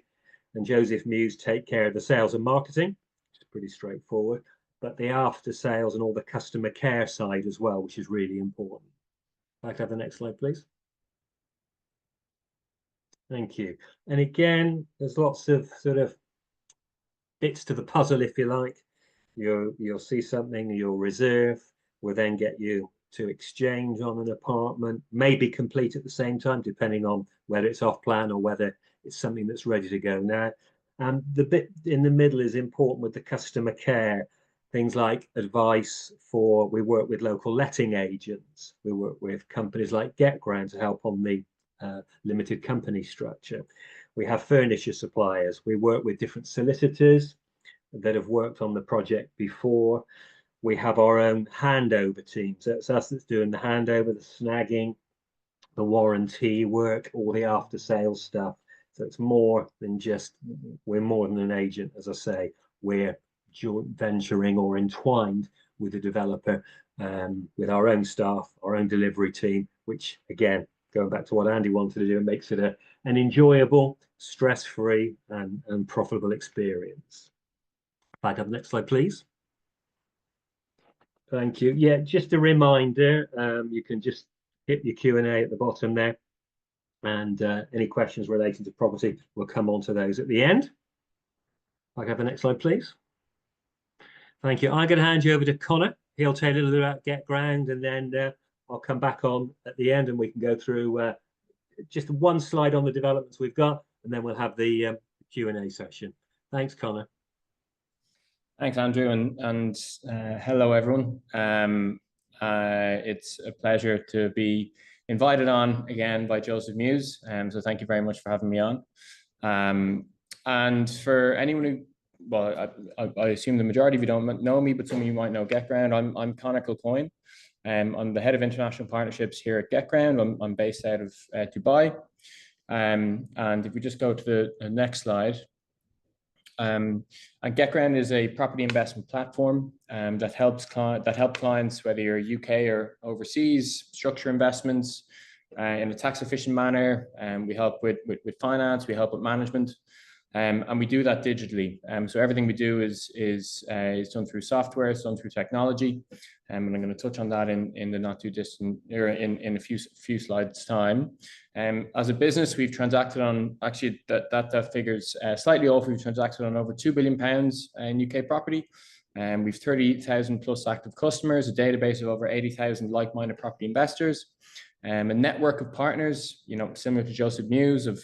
And Joseph Mews take care of the sales and marketing, which is pretty straightforward, but the after sales and all the customer care side as well, which is really important. I'd like to have the next slide, please. Thank you. And again, there's lots of sort of bits to the puzzle, if you like. You'll see something, you'll reserve, we'll then get you to exchange on an apartment, maybe complete at the same time, depending on whether it's off plan or whether it's something that's ready to go now. And the bit in the middle is important with the customer care. Things like advice for, we work with local letting agents. We work with companies like GetGround to help on the limited company structure. We have furniture suppliers. We work with different solicitors that have worked on the project before. We have our own handover team. So it's us that's doing the handover, the snagging, the warranty work, all the after sales stuff. So it's more than just, we're more than an agent, as I say. We're joint venturing or entwined with the developer, with our own staff, our own delivery team, which again, going back to what Andy wanted to do, it makes it an enjoyable, stress-free and profitable experience. If I have the next slide, please. Thank you. Yeah, just a reminder, you can just hit your Q&A at the bottom there, and any questions relating to property, we'll come on to those at the end. If I have the next slide, please. Thank you. I'm going to hand you over to Connor. He'll tell you a little bit about GetGround, and then I'll come back on at the end and we can go through just one slide on the developments we've got, and then we'll have the Q&A session. Thanks, Connor. Thanks, Andrew, and hello, everyone. It's a pleasure to be invited on again by Joseph Mews, so thank you very much for having me on. And for anyone who, well, I assume the majority of you don't know me, but some of you might know GetGround. I'm Connor Kilcoyne. I'm the head of international partnerships here at GetGround. I'm based out of Dubai. And if we just go to the next slide. And GetGround is a property investment platform that help clients, whether you're UK or overseas, structure investments in a tax efficient manner. We help with finance, we help with management, and we do that digitally. So everything we do is done through software, it's done through technology, and I'm going to touch on that in the not too distant, or in a few slides time. As a business, we've transacted on, actually that figures slightly off. We've transacted on over £2 billion in UK property, and we've 30,000 plus active customers, a database of over 80,000 like-minded property investors, a network of partners, you know, similar to Joseph Mews, of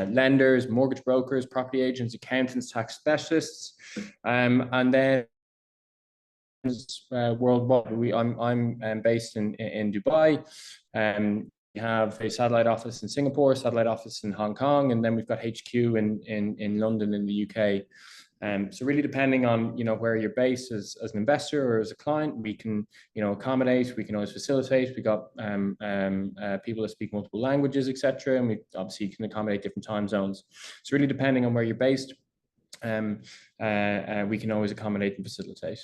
lenders, mortgage brokers, property agents, accountants, tax specialists, and then worldwide. I'm based in Dubai. We have a satellite office in Singapore, satellite office in Hong Kong, and then we've got HQ in London in the UK. So really, depending on, you know, where you're based as an investor or as a client, we can, you know, accommodate. We can always facilitate. We got people that speak multiple languages, etc., and we obviously can accommodate different time zones. So really, depending on where you're based, we can always accommodate and facilitate.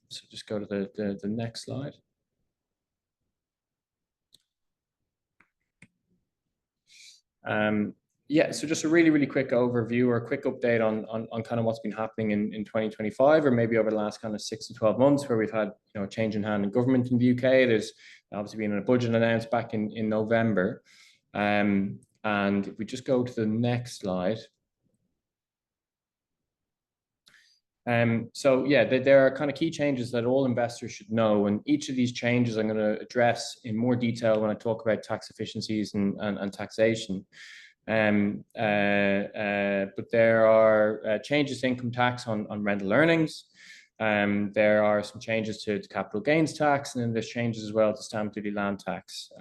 So just go to the next slide. Yeah, so just a really quick overview or a quick update on kind of what's been happening in 2025, or maybe over the last kind of 6 to 12 months, where we've had, you know, a change in hand in government in the UK. There's obviously been a budget announced back in November. And if we just go to the next slide. So yeah, there are kind of key changes that all investors should know, and each of these changes I'm going to address in more detail when I talk about tax efficiencies and taxation. But there are changes to income tax on rental earnings. There are some changes to capital gains tax, and then there's changes as well to stamp duty land tax.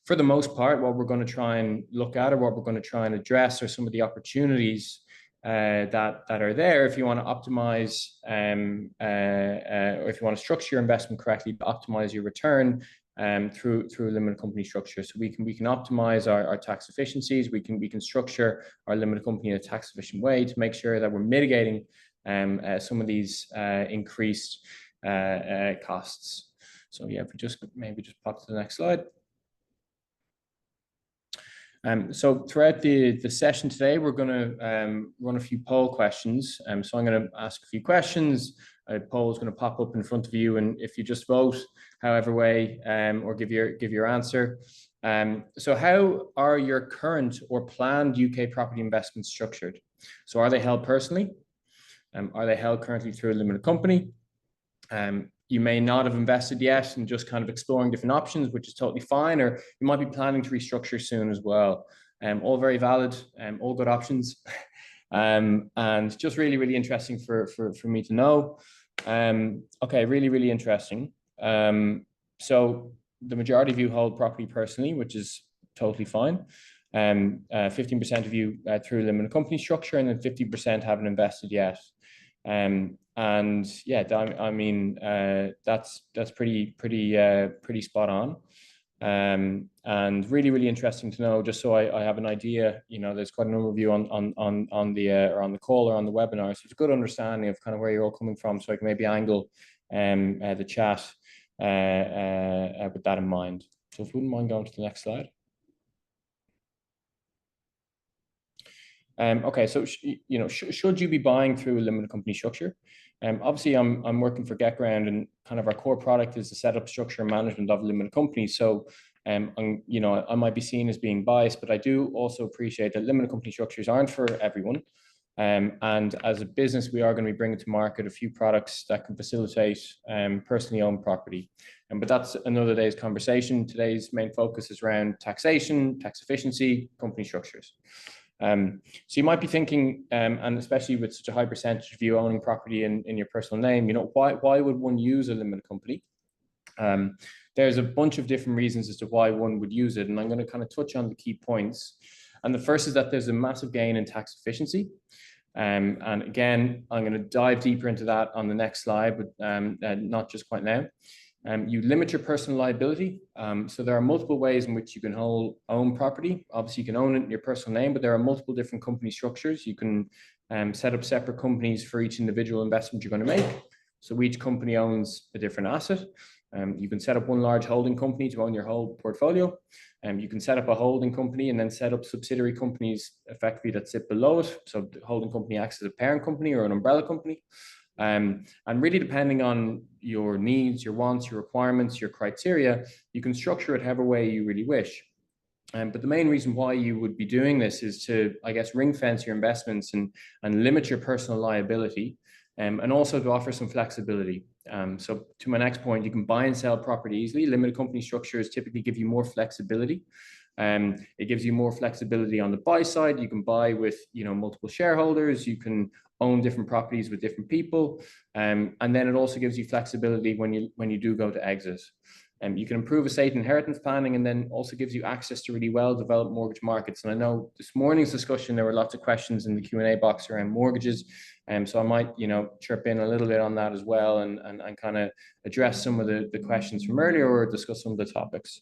For the most part, what we're going to try and look at, or what we're going to try and address, are some of the opportunities that are there if you want to optimize, or if you want to structure your investment correctly to optimize your return through a limited company structure. So we can optimize our tax efficiencies. We can structure our limited company in a tax efficient way to make sure that we're mitigating some of these increased costs. So yeah, if we just pop to the next slide. So throughout the session today, we're going to run a few poll questions. So I'm going to ask a few questions. A poll is going to pop up in front of you, and if you just vote however way, or give your answer. So how are your current or planned UK property investments structured? So are they held personally? Are they held currently through a limited company? You may not have invested yet and just kind of exploring different options, which is totally fine, or you might be planning to restructure soon as well. All very valid, all good options. And just really, really interesting for me to know. Okay, really, really interesting. So the majority of you hold property personally, which is totally fine. 15% of you through limited company structure, and then 50% haven't invested yet. And yeah, I mean, that's pretty spot on. And really, really interesting to know, just so I have an idea. You know, there's quite a number of you on the call or on the webinar, so it's a good understanding of kind of where you're all coming from, so I can maybe angle the chat with that in mind. So if you wouldn't mind going to the next slide. Okay, so you know, should you be buying through a limited company structure? Obviously, I'm working for GetGround, and kind of our core product is the setup, structure, and management of a limited company. So, you know, I might be seen as being biased, but I do also appreciate that limited company structures aren't for everyone. And as a business, we are going to be bringing to market a few products that can facilitate personally owned property. But that's another day's conversation. Today's main focus is around taxation, tax efficiency, company structures. So you might be thinking, and especially with such a high percentage of you owning property in your personal name, you know, why would one use a limited company? There's a bunch of different reasons as to why one would use it, and I'm going to kind of touch on the key points. And the first is that there's a massive gain in tax efficiency. And again, I'm going to dive deeper into that on the next slide, but not just quite now. You limit your personal liability. So there are multiple ways in which you can own property. Obviously, you can own it in your personal name, but there are multiple different company structures. You can set up separate companies for each individual investment you're going to make. So each company owns a different asset. You can set up one large holding company to own your whole portfolio. You can set up a holding company and then set up subsidiary companies effectively that sit below it. So the holding company acts as a parent company or an umbrella company. And really, depending on your needs, your wants, your requirements, your criteria, you can structure it however way you really wish. But the main reason why you would be doing this is to, I guess, ring fence your investments and limit your personal liability, and also to offer some flexibility. So to my next point, you can buy and sell property easily. Limited company structures typically give you more flexibility. It gives you more flexibility on the buy side. You can buy with, you know, multiple shareholders. You can own different properties with different people, and then it also gives you flexibility when you do go to exit. You can improve estate inheritance planning, and then also gives you access to really well-developed mortgage markets. And I know this morning's discussion, there were lots of questions in the Q&A box around mortgages, so I might, you know, chirp in a little bit on that as well, and kind of address some of the questions from earlier, or discuss some of the topics.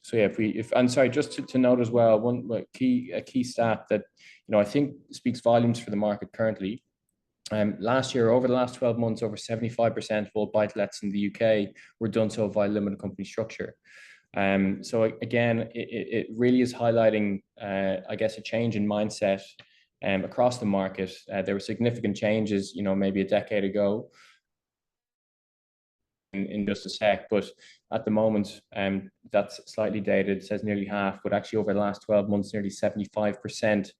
So yeah, I'm sorry, just to note as well, a key stat that, you know, I think speaks volumes for the market currently. Last year, over the last 12 months, over 75% of all buy-to-lets in the UK were done so via limited company structure. So again, it really is highlighting, I guess, a change in mindset across the market. There were significant changes, you know, maybe a decade ago, in just a sec, but at the moment, that's slightly dated. It says nearly half, but actually over the last 12 months, nearly 75%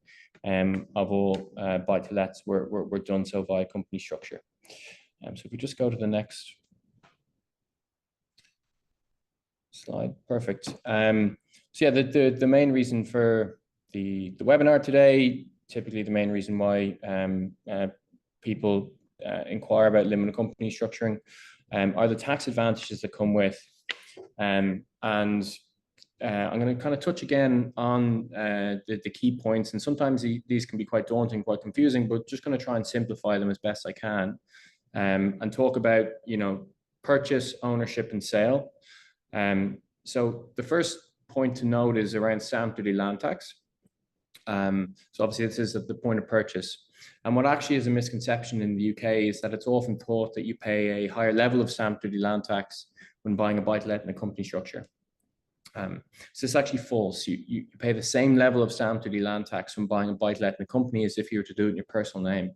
of all buy-to-lets were done so via company structure. So if we just go to the next slide, perfect. So yeah, the main reason for the webinar today, typically the main reason why people inquire about limited company structuring, are the tax advantages that come with. And I'm going to kind of touch again on the key points, and sometimes these can be quite daunting, quite confusing, but just going to try and simplify them as best I can, and talk about, you know, purchase, ownership, and sale. So the first point to note is around stamp duty land tax. So obviously this is at the point of purchase. And what actually is a misconception in the UK is that it's often thought that you pay a higher level of stamp duty land tax when buying a buy-to-let in a company structure. So it's actually false. You pay the same level of stamp duty land tax when buying a buy-to-let in a company as if you were to do it in your personal name.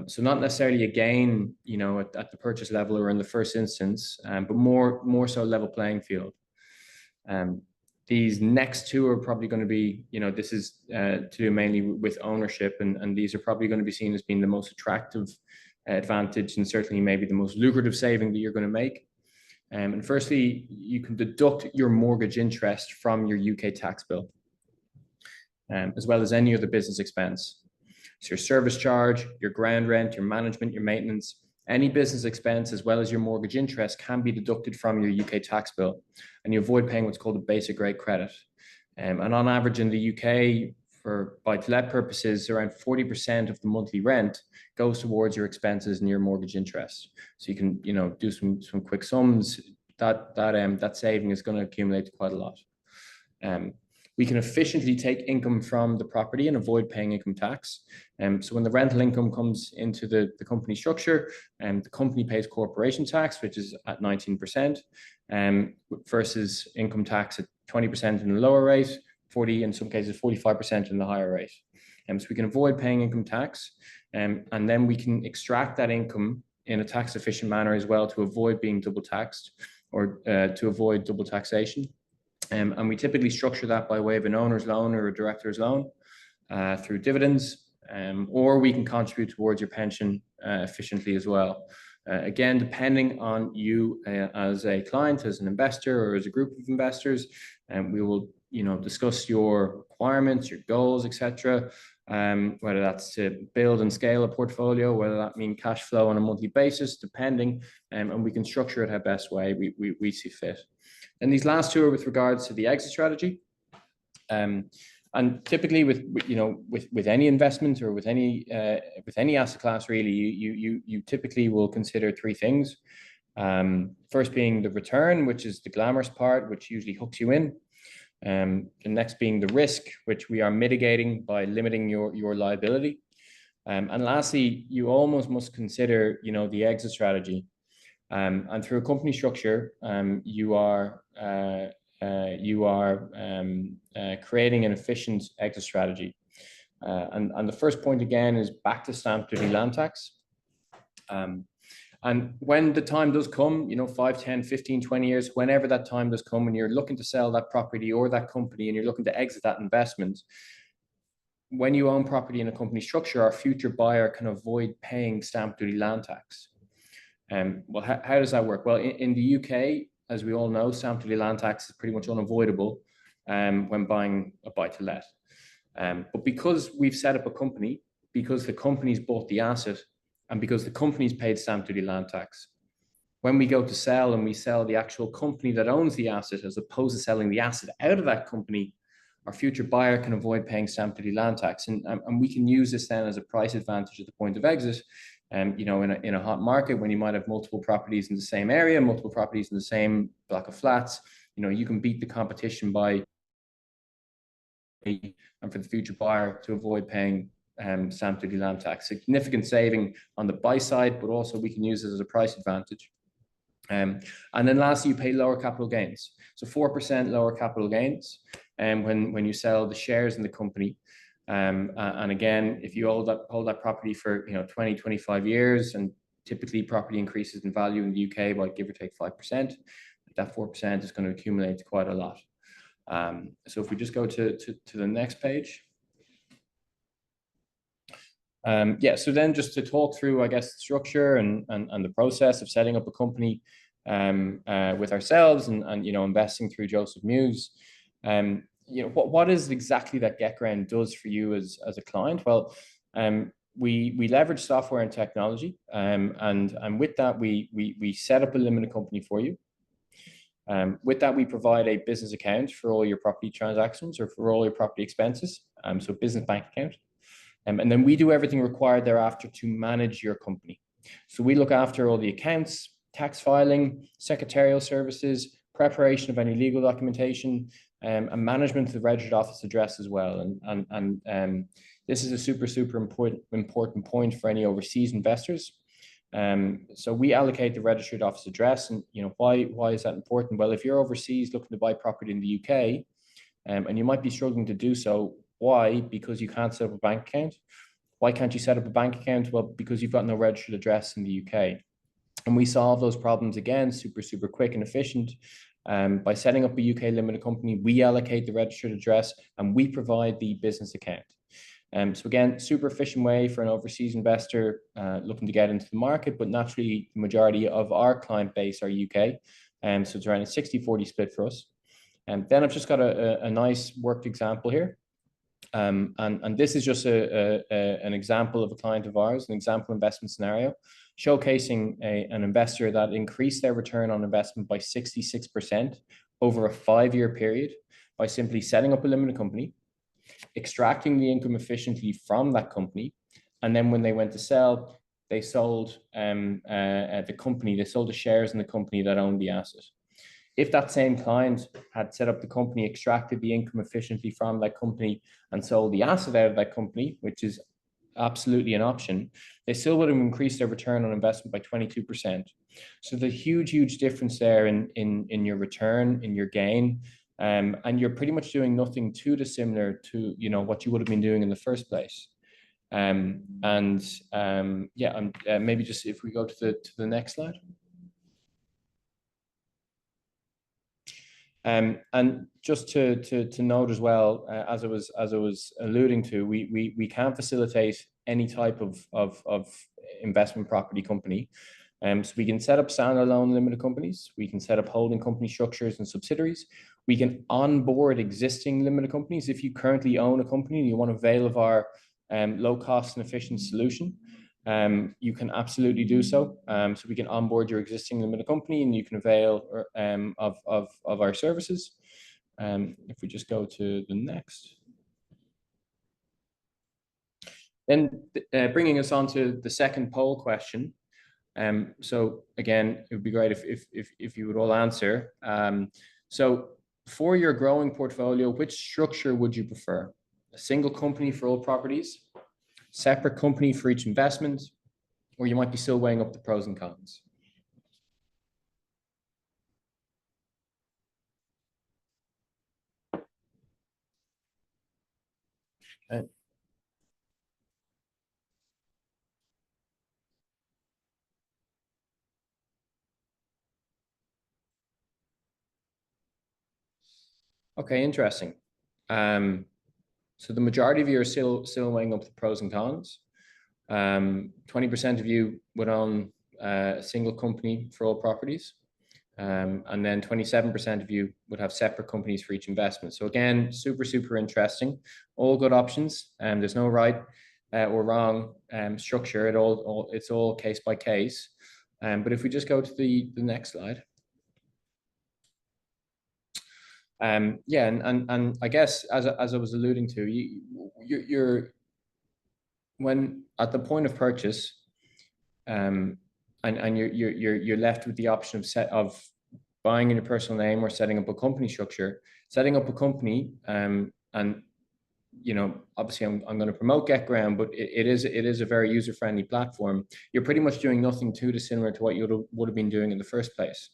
So not necessarily a gain, you know, at the purchase level or in the first instance, but more so level playing field. These next two are probably going to be, you know, this is to do mainly with ownership, and these are probably going to be seen as being the most attractive advantage, and certainly maybe the most lucrative saving that you're going to make. And firstly, you can deduct your mortgage interest from your UK tax bill, as well as any other business expense. So your service charge, your ground rent, your management, your maintenance, any business expense, as well as your mortgage interest, can be deducted from your UK tax bill, and you avoid paying what's called a basic rate credit. And on average in the UK, for buy-to-let purposes, around 40% of the monthly rent goes towards your expenses and your mortgage interest. So you can, you know, do some quick sums. That saving is going to accumulate to quite a lot. We can efficiently take income from the property and avoid paying income tax. So when the rental income comes into the company structure, the company pays corporation tax, which is at 19%, versus income tax at 20% in the lower rate, 40, in some cases 45% in the higher rate. So we can avoid paying income tax, and then we can extract that income in a tax efficient manner as well to avoid being double taxed, or to avoid double taxation. And we typically structure that by way of an owner's loan or a director's loan through dividends, or we can contribute towards your pension efficiently as well. Again, depending on you as a client, as an investor, or as a group of investors, and we will, you know, discuss your requirements, your goals, etc. Whether that's to build and scale a portfolio, whether that means cash flow on a monthly basis, depending, and we can structure it our best way we see fit. And these last two are with regards to the exit strategy. And typically with any investment or with any asset class, really, you typically will consider three things. First being the return, which is the glamorous part, which usually hooks you in. The next being the risk, which we are mitigating by limiting your liability. And lastly, you almost must consider, you know, the exit strategy. And through a company structure, you are creating an efficient exit strategy. And the first point again is back to stamp duty land tax. And when the time does come, you know, 5, 10, 15, 20 years, whenever that time does come, and you're looking to sell that property or that company and you're looking to exit that investment, when you own property in a company structure, our future buyer can avoid paying stamp duty land tax. Well, how does that work? Well, in the UK, as we all know, stamp duty land tax is pretty much unavoidable when buying a buy-to-let. But because we've set up a company, because the company's bought the asset, and because the company's paid stamp duty land tax, when we go to sell and we sell the actual company that owns the asset, as opposed to selling the asset out of that company, our future buyer can avoid paying stamp duty land tax. And we can use this then as a price advantage at the point of exit. You know, in a hot market, when you might have multiple properties in the same area, multiple properties in the same block of flats, you know, you can beat the competition by, and for the future buyer to avoid paying stamp duty land tax. Significant saving on the buy side, but also we can use it as a price advantage. And then lastly, you pay lower capital gains. So 4% lower capital gains when you sell the shares in the company. And again, if you hold that property for, you know, 20, 25 years, and typically property increases in value in the UK by give or take 5%, that 4% is going to accumulate quite a lot. So if we just go to the next page. Yeah, so then just to talk through, I guess, the structure and the process of setting up a company with ourselves and you know, investing through Joseph Mews. You know, what is exactly that GetGround does for you as a client? Well, we leverage software and technology, and with that we set up a limited company for you. With that, we provide a business account for all your property transactions or for all your property expenses, so business bank account. And then we do everything required thereafter to manage your company. So we look after all the accounts, tax filing, secretarial services, preparation of any legal documentation, and management of the registered office address as well. And this is a super important point for any overseas investors. So we allocate the registered office address, and why is that important? Well, if you're overseas looking to buy property in the UK, and you might be struggling to do so, why? Because you can't set up a bank account. Why can't you set up a bank account? Well, because you've got no registered address in the UK. And we solve those problems again, super quick and efficient. By setting up a UK limited company, we allocate the registered address and we provide the business account. So again, super efficient way for an overseas investor looking to get into the market, but naturally the majority of our client base are UK. So it's around a 60-40 split for us. And then I've just got a nice worked example here. And this is just an example of a client of ours, an example investment scenario, showcasing an investor that increased their return on investment by 66% over a 5-year period by simply setting up a limited company, extracting the income efficiently from that company, and then when they went to sell, they sold the company, they sold the shares in the company that owned the asset. If that same client had set up the company, extracted the income efficiently from that company, and sold the asset out of that company, which is absolutely an option, they still would have increased their return on investment by 22%. So the huge difference there in your return, in your gain, and you're pretty much doing nothing too dissimilar to what you would have been doing in the first place. Maybe just if we go to the next slide. And just to note as well, as I was alluding to, we can facilitate any type of investment property company. So we can set up standalone limited companies. We can set up holding company structures and subsidiaries. We can onboard existing limited companies. If you currently own a company and you want to avail of our low cost and efficient solution, you can absolutely do so. So we can onboard your existing limited company and you can avail of our services. If we just go to the next. Then bringing us on to the second poll question. So again, it would be great if you would all answer. So for your growing portfolio, which structure would you prefer? A single company for all properties, separate company for each investment, or you might be still weighing up the pros and cons? Okay. Okay, interesting. So the majority of you are still weighing up the pros and cons. 20% of you would own a single company for all properties. And then 27% of you would have separate companies for each investment. So again, super interesting. All good options. There's no right or wrong structure. It's all case by case. But if we just go to the next slide. And I guess as I was alluding to, you're when at the point of purchase, and you're left with the option of buying in your personal name or setting up a company structure. Setting up a company, and obviously I'm going to promote GetGround, but it is a very user-friendly platform. You're pretty much doing nothing too dissimilar to what you would have been doing in the first place.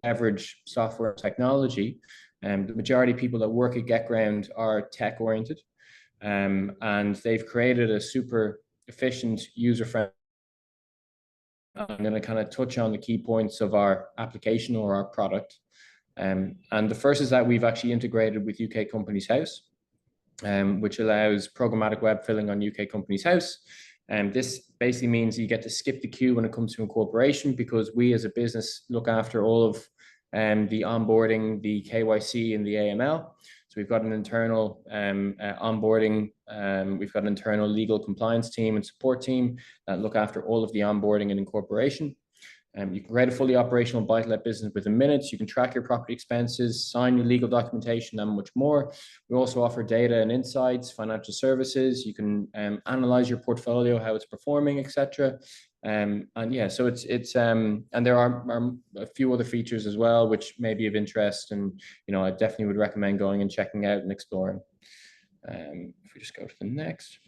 Leverage software technology, and the majority of people that work at GetGround are tech oriented, and they've created a super efficient, user-friendly. I'm going to kind of touch on the key points of our application or our product. And the first is that we've actually integrated with UK Companies House, which allows programmatic web filling on UK Companies House. And this basically means you get to skip the queue when it comes to incorporation, because we as a business look after all of the onboarding, the KYC and the AML. So we've got an internal onboarding, we've got an internal legal compliance team and support team that look after all of the onboarding and incorporation. You can create a fully operational buy-to-let business within minutes. You can track your property expenses, sign your legal documentation, and much more. We also offer data and insights, financial services. You can analyze your portfolio, how it's performing, etc. And yeah, so and there are a few other features as well, which may be of interest. And I definitely would recommend going and checking out and exploring. If we just go to the next.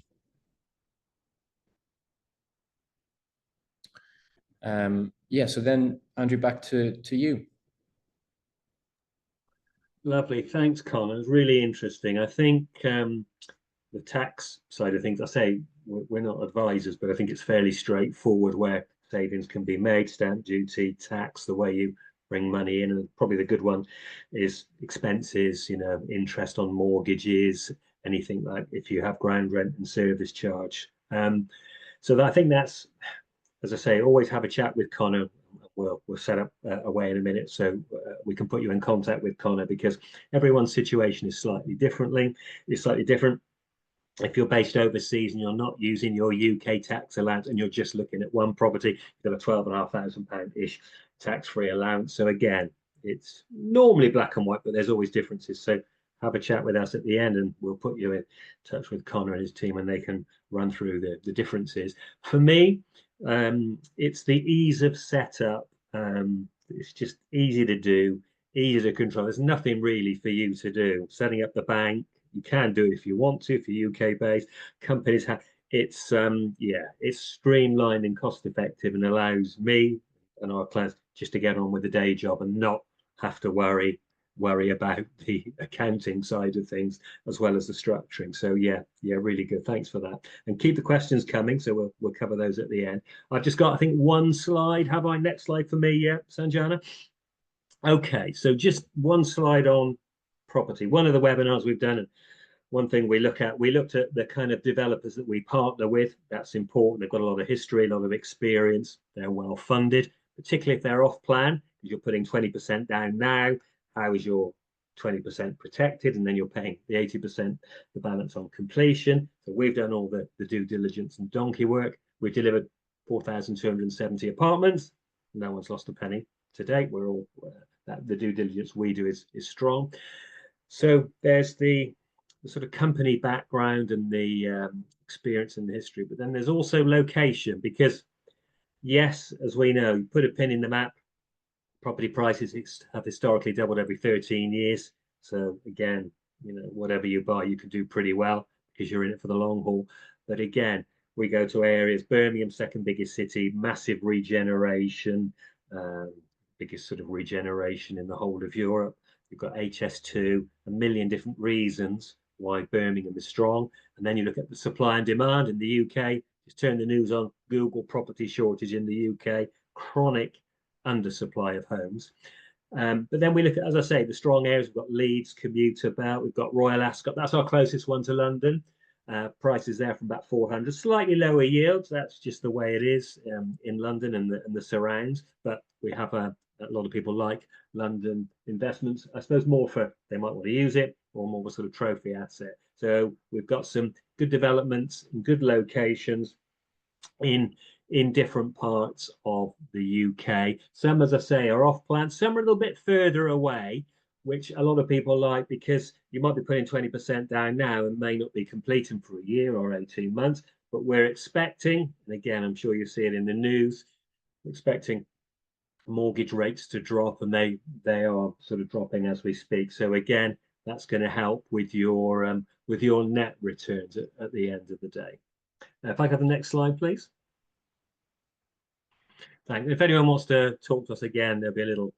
Yeah, so then Andrew, back to you. Lovely, thanks, Connor. It's really interesting. I think the tax side of things, I say we're not advisors, but I think it's fairly straightforward where savings can be made: stamp duty, tax, the way you bring money in, and probably the good one is expenses, interest on mortgages, anything like if you have ground rent and service charge. So I think that's, as I say, always have a chat with Connor. We'll set up a way in a minute, so we can put you in contact with Connor, because everyone's situation is slightly different. If you're based overseas and you're not using your UK tax allowance and you're just looking at one property, you've got a £12,500-ish tax-free allowance. So again, it's normally black and white, but there's always differences. So have a chat with us at the end and we'll put you in touch with Connor and his team, and they can run through the differences. For me, it's the ease of setup. It's just easy to do, easy to control. There's nothing really for you to do. Setting up the bank, you can do it if you want to. If you're UK based, companies have it's it's streamlined and cost effective, and allows me and our clients just to get on with the day job and not have to worry about the accounting side of things as well as the structuring. So yeah, really good. Thanks for that. And keep the questions coming, so we'll cover those at the end. I've just got, I think, one slide. Have I? Next slide for me, yeah, Sanjana. Okay, so just one slide on property. One of the webinars we've done, and one thing we looked at the kind of developers that we partner with. That's important. They've got a lot of history, a lot of experience. They're well funded, particularly if they're off plan, because you're putting 20% down now. How is your 20% protected? And then you're paying the 80%, the balance on completion. So we've done all the due diligence and donkey work. We've delivered 4,270 apartments. No one's lost a penny to date. We're all the due diligence we do is strong. So there's the sort of company background and the experience and the history, but then there's also location, because yes, as we know, you put a pin in the map, property prices have historically doubled every 13 years. So again, whatever you buy, you can do pretty well because you're in it for the long haul. But again, we go to areas, Birmingham, second biggest city, massive regeneration, biggest sort of regeneration in the whole of Europe. You've got HS2, a million different reasons why Birmingham is strong. And then you look at the supply and demand in the UK, just turn the news on, Google property shortage in the UK, chronic undersupply of homes. But then we look at, as I say, the strong areas. We've got Leeds, commuter belt, we've got Royal Ascot. That's our closest one to London. Prices there from about 400, slightly lower yields. That's just the way it is in London and the surrounds. But we have a lot of people like London investments, I suppose, more for they might want to use it, or more of a sort of trophy asset. So we've got some good developments and good locations in different parts of the UK. Some, as I say, are off plan. Some are a little bit further away, which a lot of people like, because you might be putting 20% down now and may not be completing for a year or 18 months. But we're expecting, and again, I'm sure you see it in the news, we're expecting mortgage rates to drop, and they are sort of dropping as we speak. So again, that's going to help with your net returns at the end of the day. If I have the next slide, please. Thanks. If anyone wants to talk to us again, there'll be a little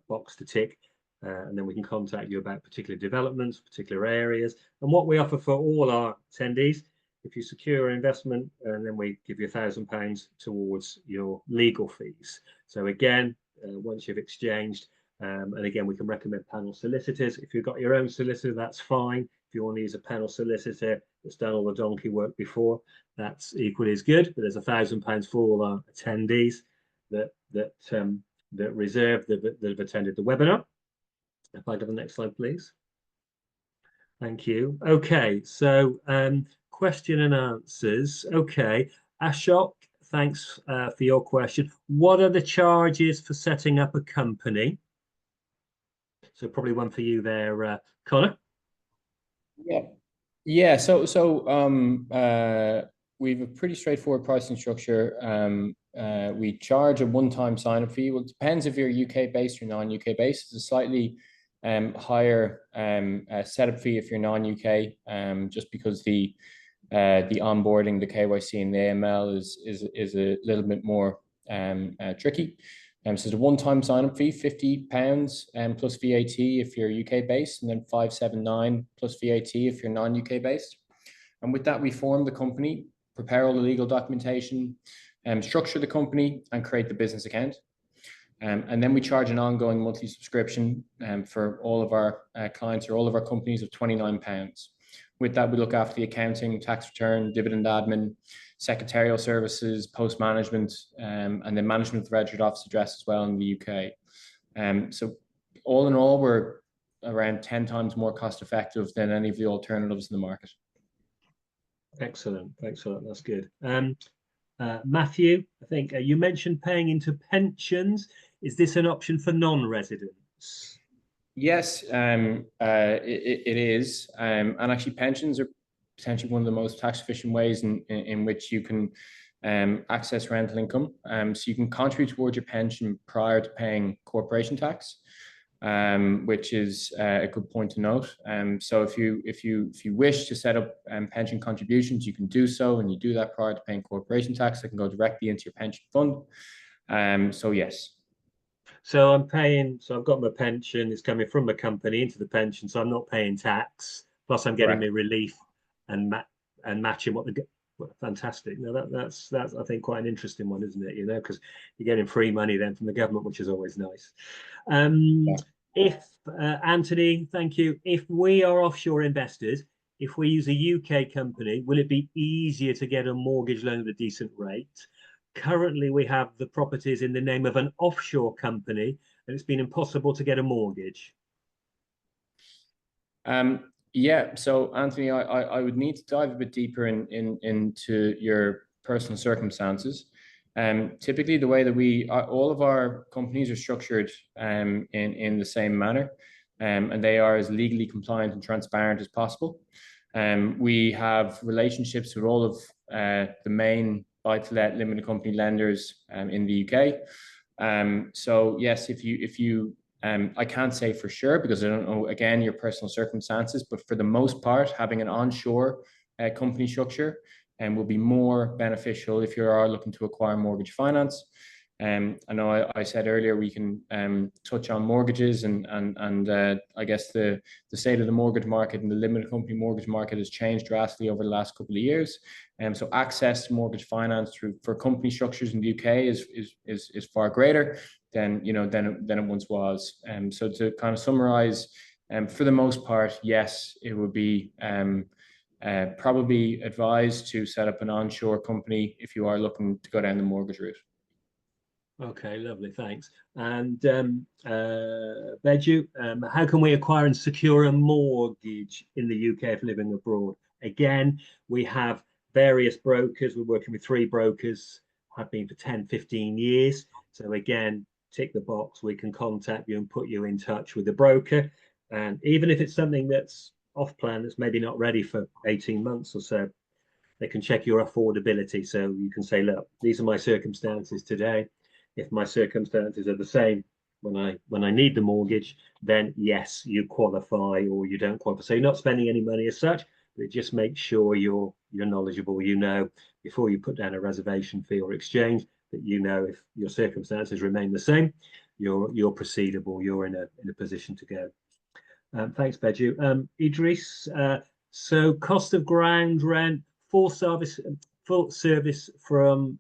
box to tick, and then we can contact you about particular developments, particular areas, and what we offer for all our attendees. If you secure an investment, and then we give you £1,000 towards your legal fees. So again, once you've exchanged, and again, we can recommend panel solicitors. If you've got your own solicitor, that's fine. If you want to use a panel solicitor that's done all the donkey work before, that's equally as good. But there's £1,000 for all our attendees that reserve that have attended the webinar. If I go to the next slide, please. Thank you. Okay, so question and answers. Okay, Ashok, thanks for your question. What are the charges for setting up a company? So probably one for you there, Connor. Yeah. Yeah, we have a pretty straightforward pricing structure. We charge a one-time sign-up fee. Well, it depends if you're UK based or non-UK based. It's a slightly higher setup fee if you're non-UK, just because the onboarding, the KYC and the AML is a little bit more tricky. So the one-time sign-up fee, £50 plus VAT if you're UK based, and then 579 plus VAT if you're non-UK based. And with that, we form the company, prepare all the legal documentation, structure the company, and create the business account. And then we charge an ongoing monthly subscription for all of our clients or all of our companies of £29. With that, we look after the accounting, tax return, dividend admin, secretarial services, post management, and then management of the registered office address as well in the UK. So all in all, we're around 10 times more cost effective than any of the alternatives in the market. Excellent. That's good. Matthew, I think you mentioned paying into pensions. Is this an option for non-residents? Yes, it is. And actually pensions are potentially one of the most tax efficient ways in which you can access rental income. So you can contribute towards your pension prior to paying corporation tax, which is a good point to note. So if you wish to set up pension contributions, you can do so, and you do that prior to paying corporation tax. That can go directly into your pension fund. So yes. So I'm paying, so I've got my pension, it's coming from my company into the pension, so I'm not paying tax. Plus I'm getting my relief and matching what the fantastic. Now that's I think quite an interesting one, isn't it? You know, because you're getting free money then from the government, which is always nice. If Anthony, thank you. If we are offshore investors, if we use a UK company, will it be easier to get a mortgage loan at a decent rate? Currently, we have the properties in the name of an offshore company, and it's been impossible to get a mortgage. Yeah, so Anthony, I would need to dive a bit deeper into your personal circumstances. Typically, the way that all of our companies are structured in the same manner, and they are as legally compliant and transparent as possible. We have relationships with all of the main buy-to-let limited company lenders in the UK. So yes, if you I can't say for sure because I don't know, again, your personal circumstances, but for the most part, having an onshore company structure will be more beneficial if you are looking to acquire mortgage finance. I know I said earlier we can touch on mortgages and I guess the state of the mortgage market and the limited company mortgage market has changed drastically over the last couple of years. So access to mortgage finance for company structures in the UK is far greater than it once was. So to kind of summarize, for the most part, yes, it would be probably advised to set up an onshore company if you are looking to go down the mortgage route. Okay, lovely, thanks. And Beju, how can we acquire and secure a mortgage in the UK if living abroad? Again, we have various brokers. We're working with 3 brokers, have been for 10, 15 years. So again, tick the box, we can contact you and put you in touch with the broker. And even if it's something that's off plan, that's maybe not ready for 18 months or so, they can check your affordability. So you can say, look, these are my circumstances today. If my circumstances are the same when I need the mortgage, then yes, you qualify or you don't qualify. So you're not spending any money as such, but just make sure you're knowledgeable. You know, before you put down a reservation fee or exchange, that you know if your circumstances remain the same, you're proceedable. You're in a position to go. Thanks, Beju. Idris. So cost of ground rent, full service from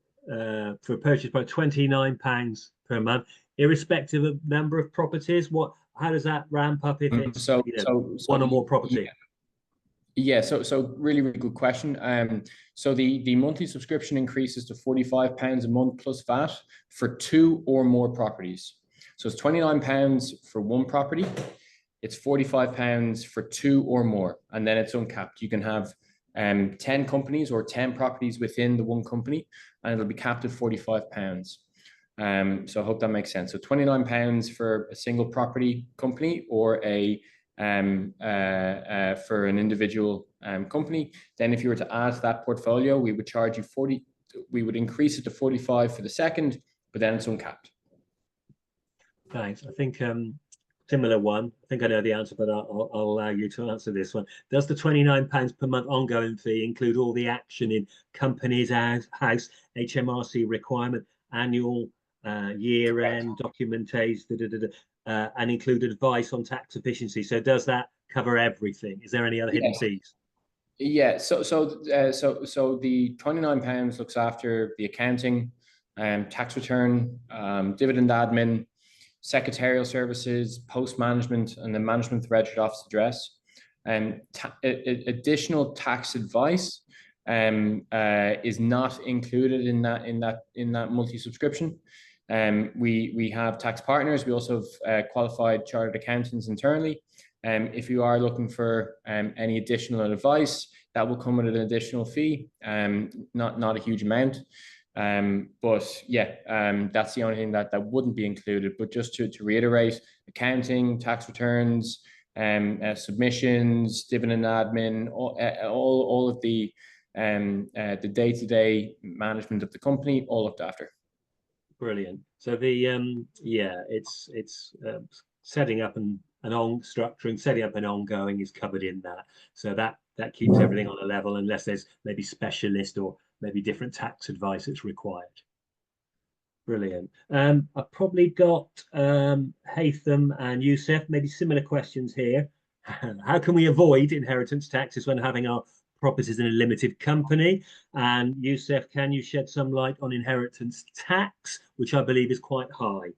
for purchase by £29 per month, irrespective of number of properties. How does that ramp up if it's one or more property? Yeah, so really good question. So the monthly subscription increases to £45 a month plus VAT for 2 or more properties. So it's £29 for one property, it's £45 for 2 or more, and then it's uncapped. You can have 10 companies or 10 properties within the one company, and it'll be capped at £45. So I hope that makes sense. So £29 for a single property company or for an individual company. Then if you were to add to that portfolio, we would charge you 40. We would increase it to 45 for the second, but then it's uncapped. Thanks. I think similar one. I think I know the answer, but I'll allow you to answer this one. Does the £29 per month ongoing fee include all the action in companies' house, HMRC requirement, annual, year-end documentation, and include advice on tax efficiency? So does that cover everything? Is there any other hidden fees? Yeah. So the £29 looks after the accounting, tax return, dividend admin, secretarial services, post management, and the management of the registered office address. Additional tax advice is not included in that multi subscription. We have tax partners. We also have qualified chartered accountants internally. If you are looking for any additional advice, that will come with an additional fee, not a huge amount. But yeah, that's the only thing that wouldn't be included. But just to reiterate, accounting, tax returns, submissions, dividend admin, all of the day-to-day management of the company, all looked after. Brilliant. So the it's setting up and structuring, setting up and ongoing is covered in that. So that keeps everything on a level, unless there's maybe specialist or maybe different tax advice that's required. Brilliant. I've probably got Haytham and Youssef, maybe similar questions here. How can we avoid inheritance taxes when having our properties in a limited company? And Youssef, can you shed some light on inheritance tax, which I believe is quite high?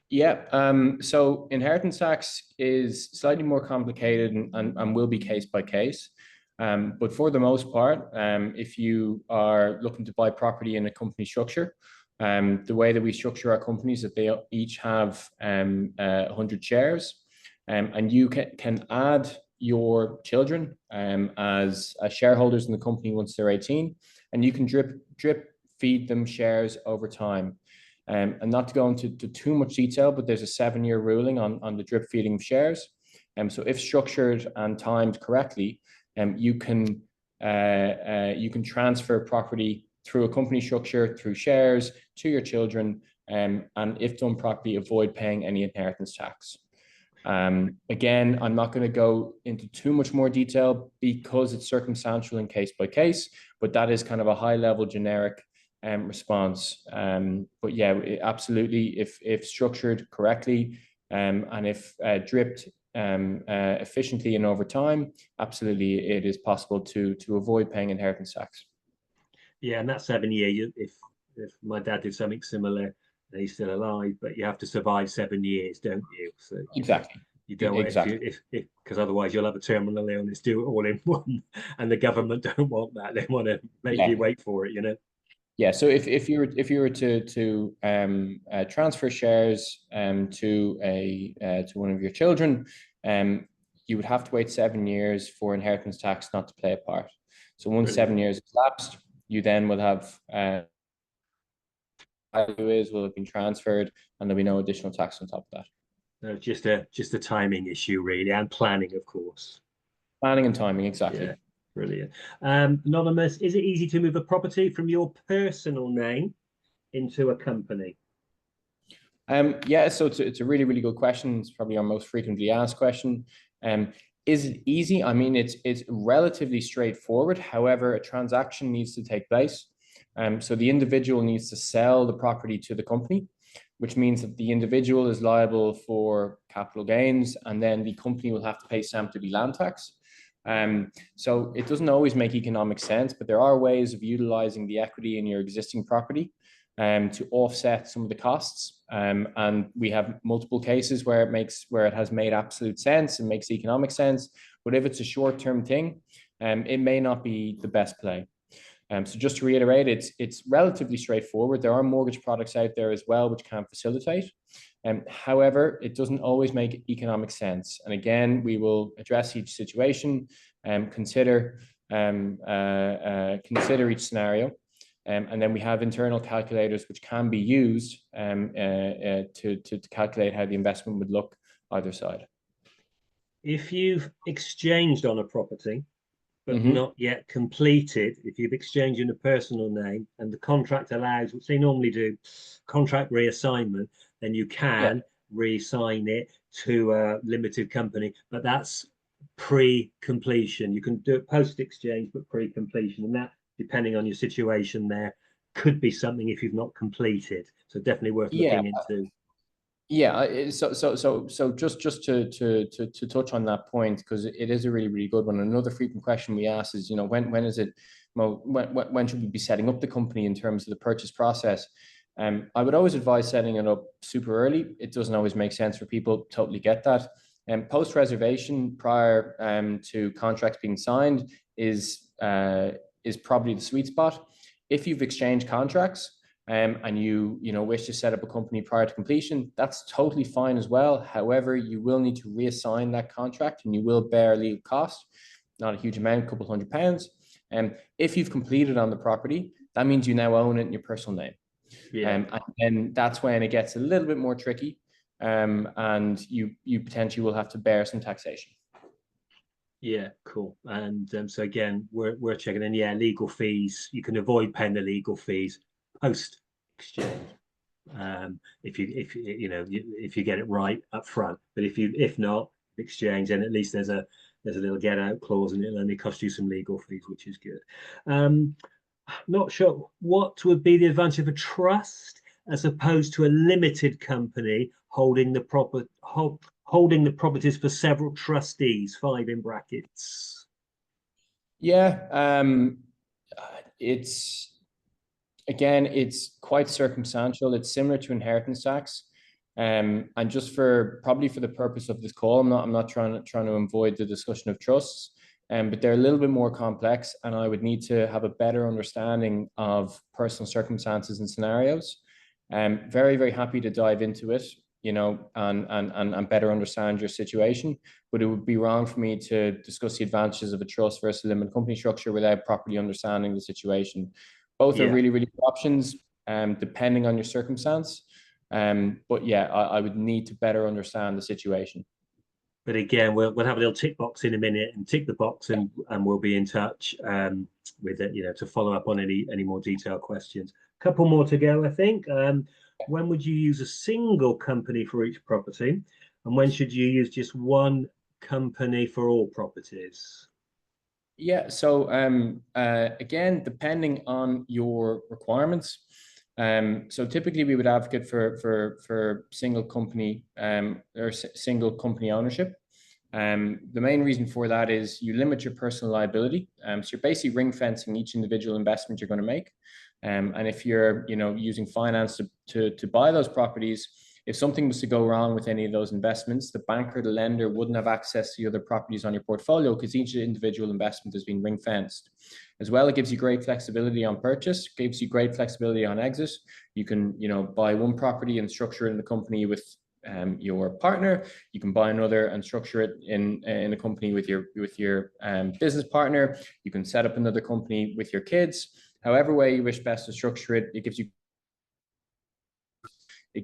Yeah, so inheritance tax is slightly more complicated and will be case by case. But for the most part, if you are looking to buy property in a company structure, the way that we structure our companies is that they each have 100 shares, and you can add your children as shareholders in the company once they're 18, and you can drip feed them shares over time. And not to go into too much detail, but there's a 7-year ruling on the drip feeding of shares. So if structured and timed correctly, you can transfer property through a company structure, through shares, to your children, and if done properly, avoid paying any inheritance tax. Again, I'm not going to go into too much more detail because it's circumstantial and case by case, but that is kind of a high level generic response. But yeah, absolutely, if structured correctly, and if dripped efficiently and over time, absolutely it is possible to avoid paying inheritance tax. Yeah, and that 7 year, if my dad did something similar and he's still alive, but you have to survive 7 years, don't you? So exactly. You don't want if because otherwise you'll have a terminal illness, do it all in one, and the government don't want that. They want to make you wait for it, you know. Yeah, so if you were to transfer shares to one of your children, you would have to wait 7 years for inheritance tax not to play a part. So once 7 years has lapsed, you then will have will have been transferred, and there'll be no additional tax on top of that. No, just a timing issue, really, and planning, of course. Planning and timing, exactly. Yeah. Brilliant. Anonymous, is it easy to move a property from your personal name into a company? Yeah, so it's a really, really good question. It's probably our most frequently asked question. Is it easy? I mean, it's relatively straightforward. However, a transaction needs to take place. So the individual needs to sell the property to the company, which means that the individual is liable for capital gains, and then the company will have to pay stamp duty, land tax. So it doesn't always make economic sense, but there are ways of utilizing the equity in your existing property to offset some of the costs. And we have multiple cases where it has made absolute sense and makes economic sense. But if it's a short-term thing, it may not be the best play. So just to reiterate, it's relatively straightforward. There are mortgage products out there as well which can facilitate. However, it doesn't always make economic sense. And again, we will address each situation and consider each scenario. And then we have internal calculators which can be used to calculate how the investment would look either side. If you've exchanged on a property, but Mm-hmm. not yet completed, if you've exchanged in a personal name and the contract allows, which they normally do, contract reassignment, then you can re-sign it to a limited company, but that's pre-completion. You can do it post-exchange, but pre-completion, and that, depending on your situation there, could be something if you've not completed. So definitely worth looking into. Yeah, so just to touch on that point, because it is a really good one. Another frequent question we ask is, you know, when is it, when should we be setting up the company in terms of the purchase process? I would always advise setting it up super early. It doesn't always make sense for people. Totally get that. And post reservation, prior to contracts being signed, is probably the sweet spot. If you've exchanged contracts, and you wish to set up a company prior to completion, that's totally fine as well. However, you will need to reassign that contract, and you will bear legal cost, not a huge amount, a couple £100. And if you've completed on the property, that means you now own it in your personal name. And then that's when it gets a little bit more tricky, and you potentially will have to bear some taxation. Yeah, cool. And so again, we're checking in. Yeah, legal fees. You can avoid paying the legal fees post exchange if you get it right up front. But if not exchange, then at least there's a little get out clause, and it'll only cost you some legal fees, which is good. Not sure what would be the advantage of a trust as opposed to a limited company holding the properties for several trustees, 5 in brackets. Yeah, it's quite circumstantial. It's similar to inheritance tax, and just probably for the purpose of this call, I'm not trying to avoid the discussion of trusts, but they're a little bit more complex, and I would need to have a better understanding of personal circumstances and scenarios. Very happy to dive into it, and better understand your situation. But it would be wrong for me to discuss the advantages of a trust versus a limited company structure without properly understanding the situation. Both are really good options, depending on your circumstance. But yeah, I would need to better understand the situation. But again, we'll have a little tick box in a minute and tick the box, and we'll be in touch with it, to follow up on any more detailed questions. A couple more to go, I think. When would you use a single company for each property, and when should you use just one company for all properties? Yeah, so again, depending on your requirements. So typically we would advocate for single company or single company ownership. The main reason for that is you limit your personal liability. So you're basically ring fencing each individual investment you're going to make. And if you're using finance to buy those properties, if something was to go wrong with any of those investments, the banker, the lender wouldn't have access to the other properties on your portfolio because each individual investment has been ring fenced. As well, it gives you great flexibility on purchase, gives you great flexibility on exit. You can, buy one property and structure it in the company with your partner. You can buy another and structure it in a company with your business partner. You can set up another company with your kids. However way you wish best to structure it, it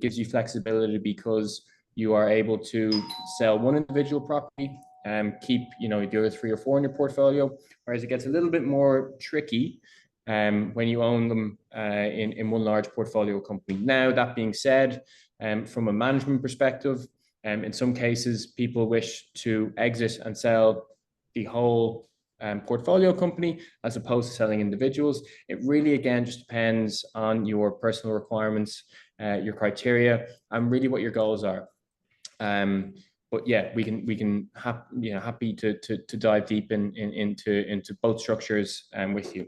gives you flexibility because you are able to sell one individual property and keep the other 3 or 4 in your portfolio. Whereas it gets a little bit more tricky when you own them in one large portfolio company. Now, that being said, from a management perspective, in some cases, people wish to exit and sell the whole portfolio company as opposed to selling individuals. It really, again, just depends on your personal requirements, your criteria, and really what your goals are. But yeah, we can happy to dive deep into both structures with you.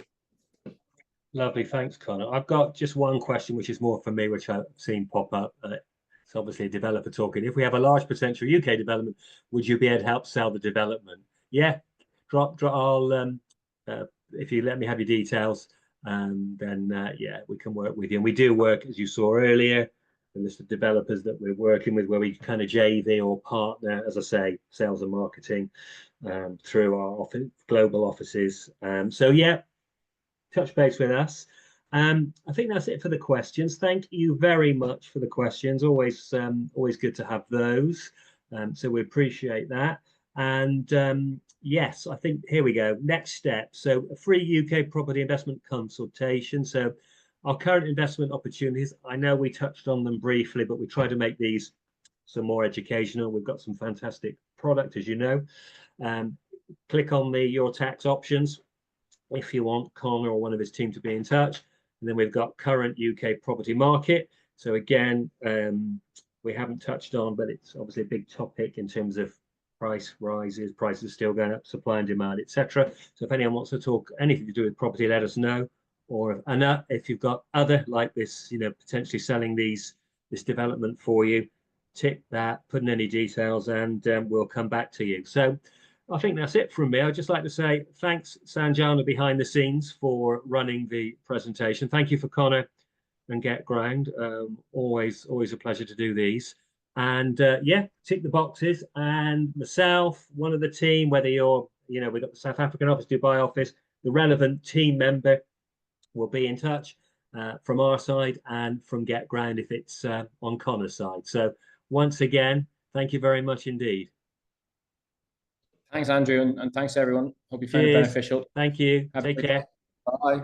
Lovely, thanks, Connor. I've got just one question, which is more for me, which I've seen pop up. It's obviously a developer talking. If we have a large potential UK development, would you be able to help sell the development? Yeah, I'll if you let me have your details, then yeah, we can work with you. And we do work, as you saw earlier, the list of developers that we're working with, where we kind of JV or partner, as I say, sales and marketing through our global offices. So yeah, touch base with us. I think that's it for the questions. Thank you very much for the questions. Always good to have those. So we appreciate that. And yes, I think here we go. Next step. So a free UK property investment consultation. So our current investment opportunities, I know we touched on them briefly, but we try to make these some more educational. We've got some fantastic product, as you know. Click on the Your Tax options if you want Connor or one of his team to be in touch. And then we've got current UK property market. So again, we haven't touched on, but it's obviously a big topic in terms of price rises, prices still going up, supply and demand, etc. So if anyone wants to talk anything to do with property, let us know. Or if you've got other like this, potentially selling this development for you, tick that, put in any details, and we'll come back to you. So I think that's it from me. I'd just like to say thanks, Sanjana, behind the scenes for running the presentation. Thank you for Connor and Get Ground. Always a pleasure to do these. And yeah, tick the boxes. And myself, one of the team, whether you're, we've got the South African office, Dubai office, the relevant team member will be in touch from our side and from Get Ground if it's on Connor's side. So once again, thank you very much indeed. Thanks, Andrew, and thanks everyone. Hope you found it beneficial. Thank you. Take care. Bye.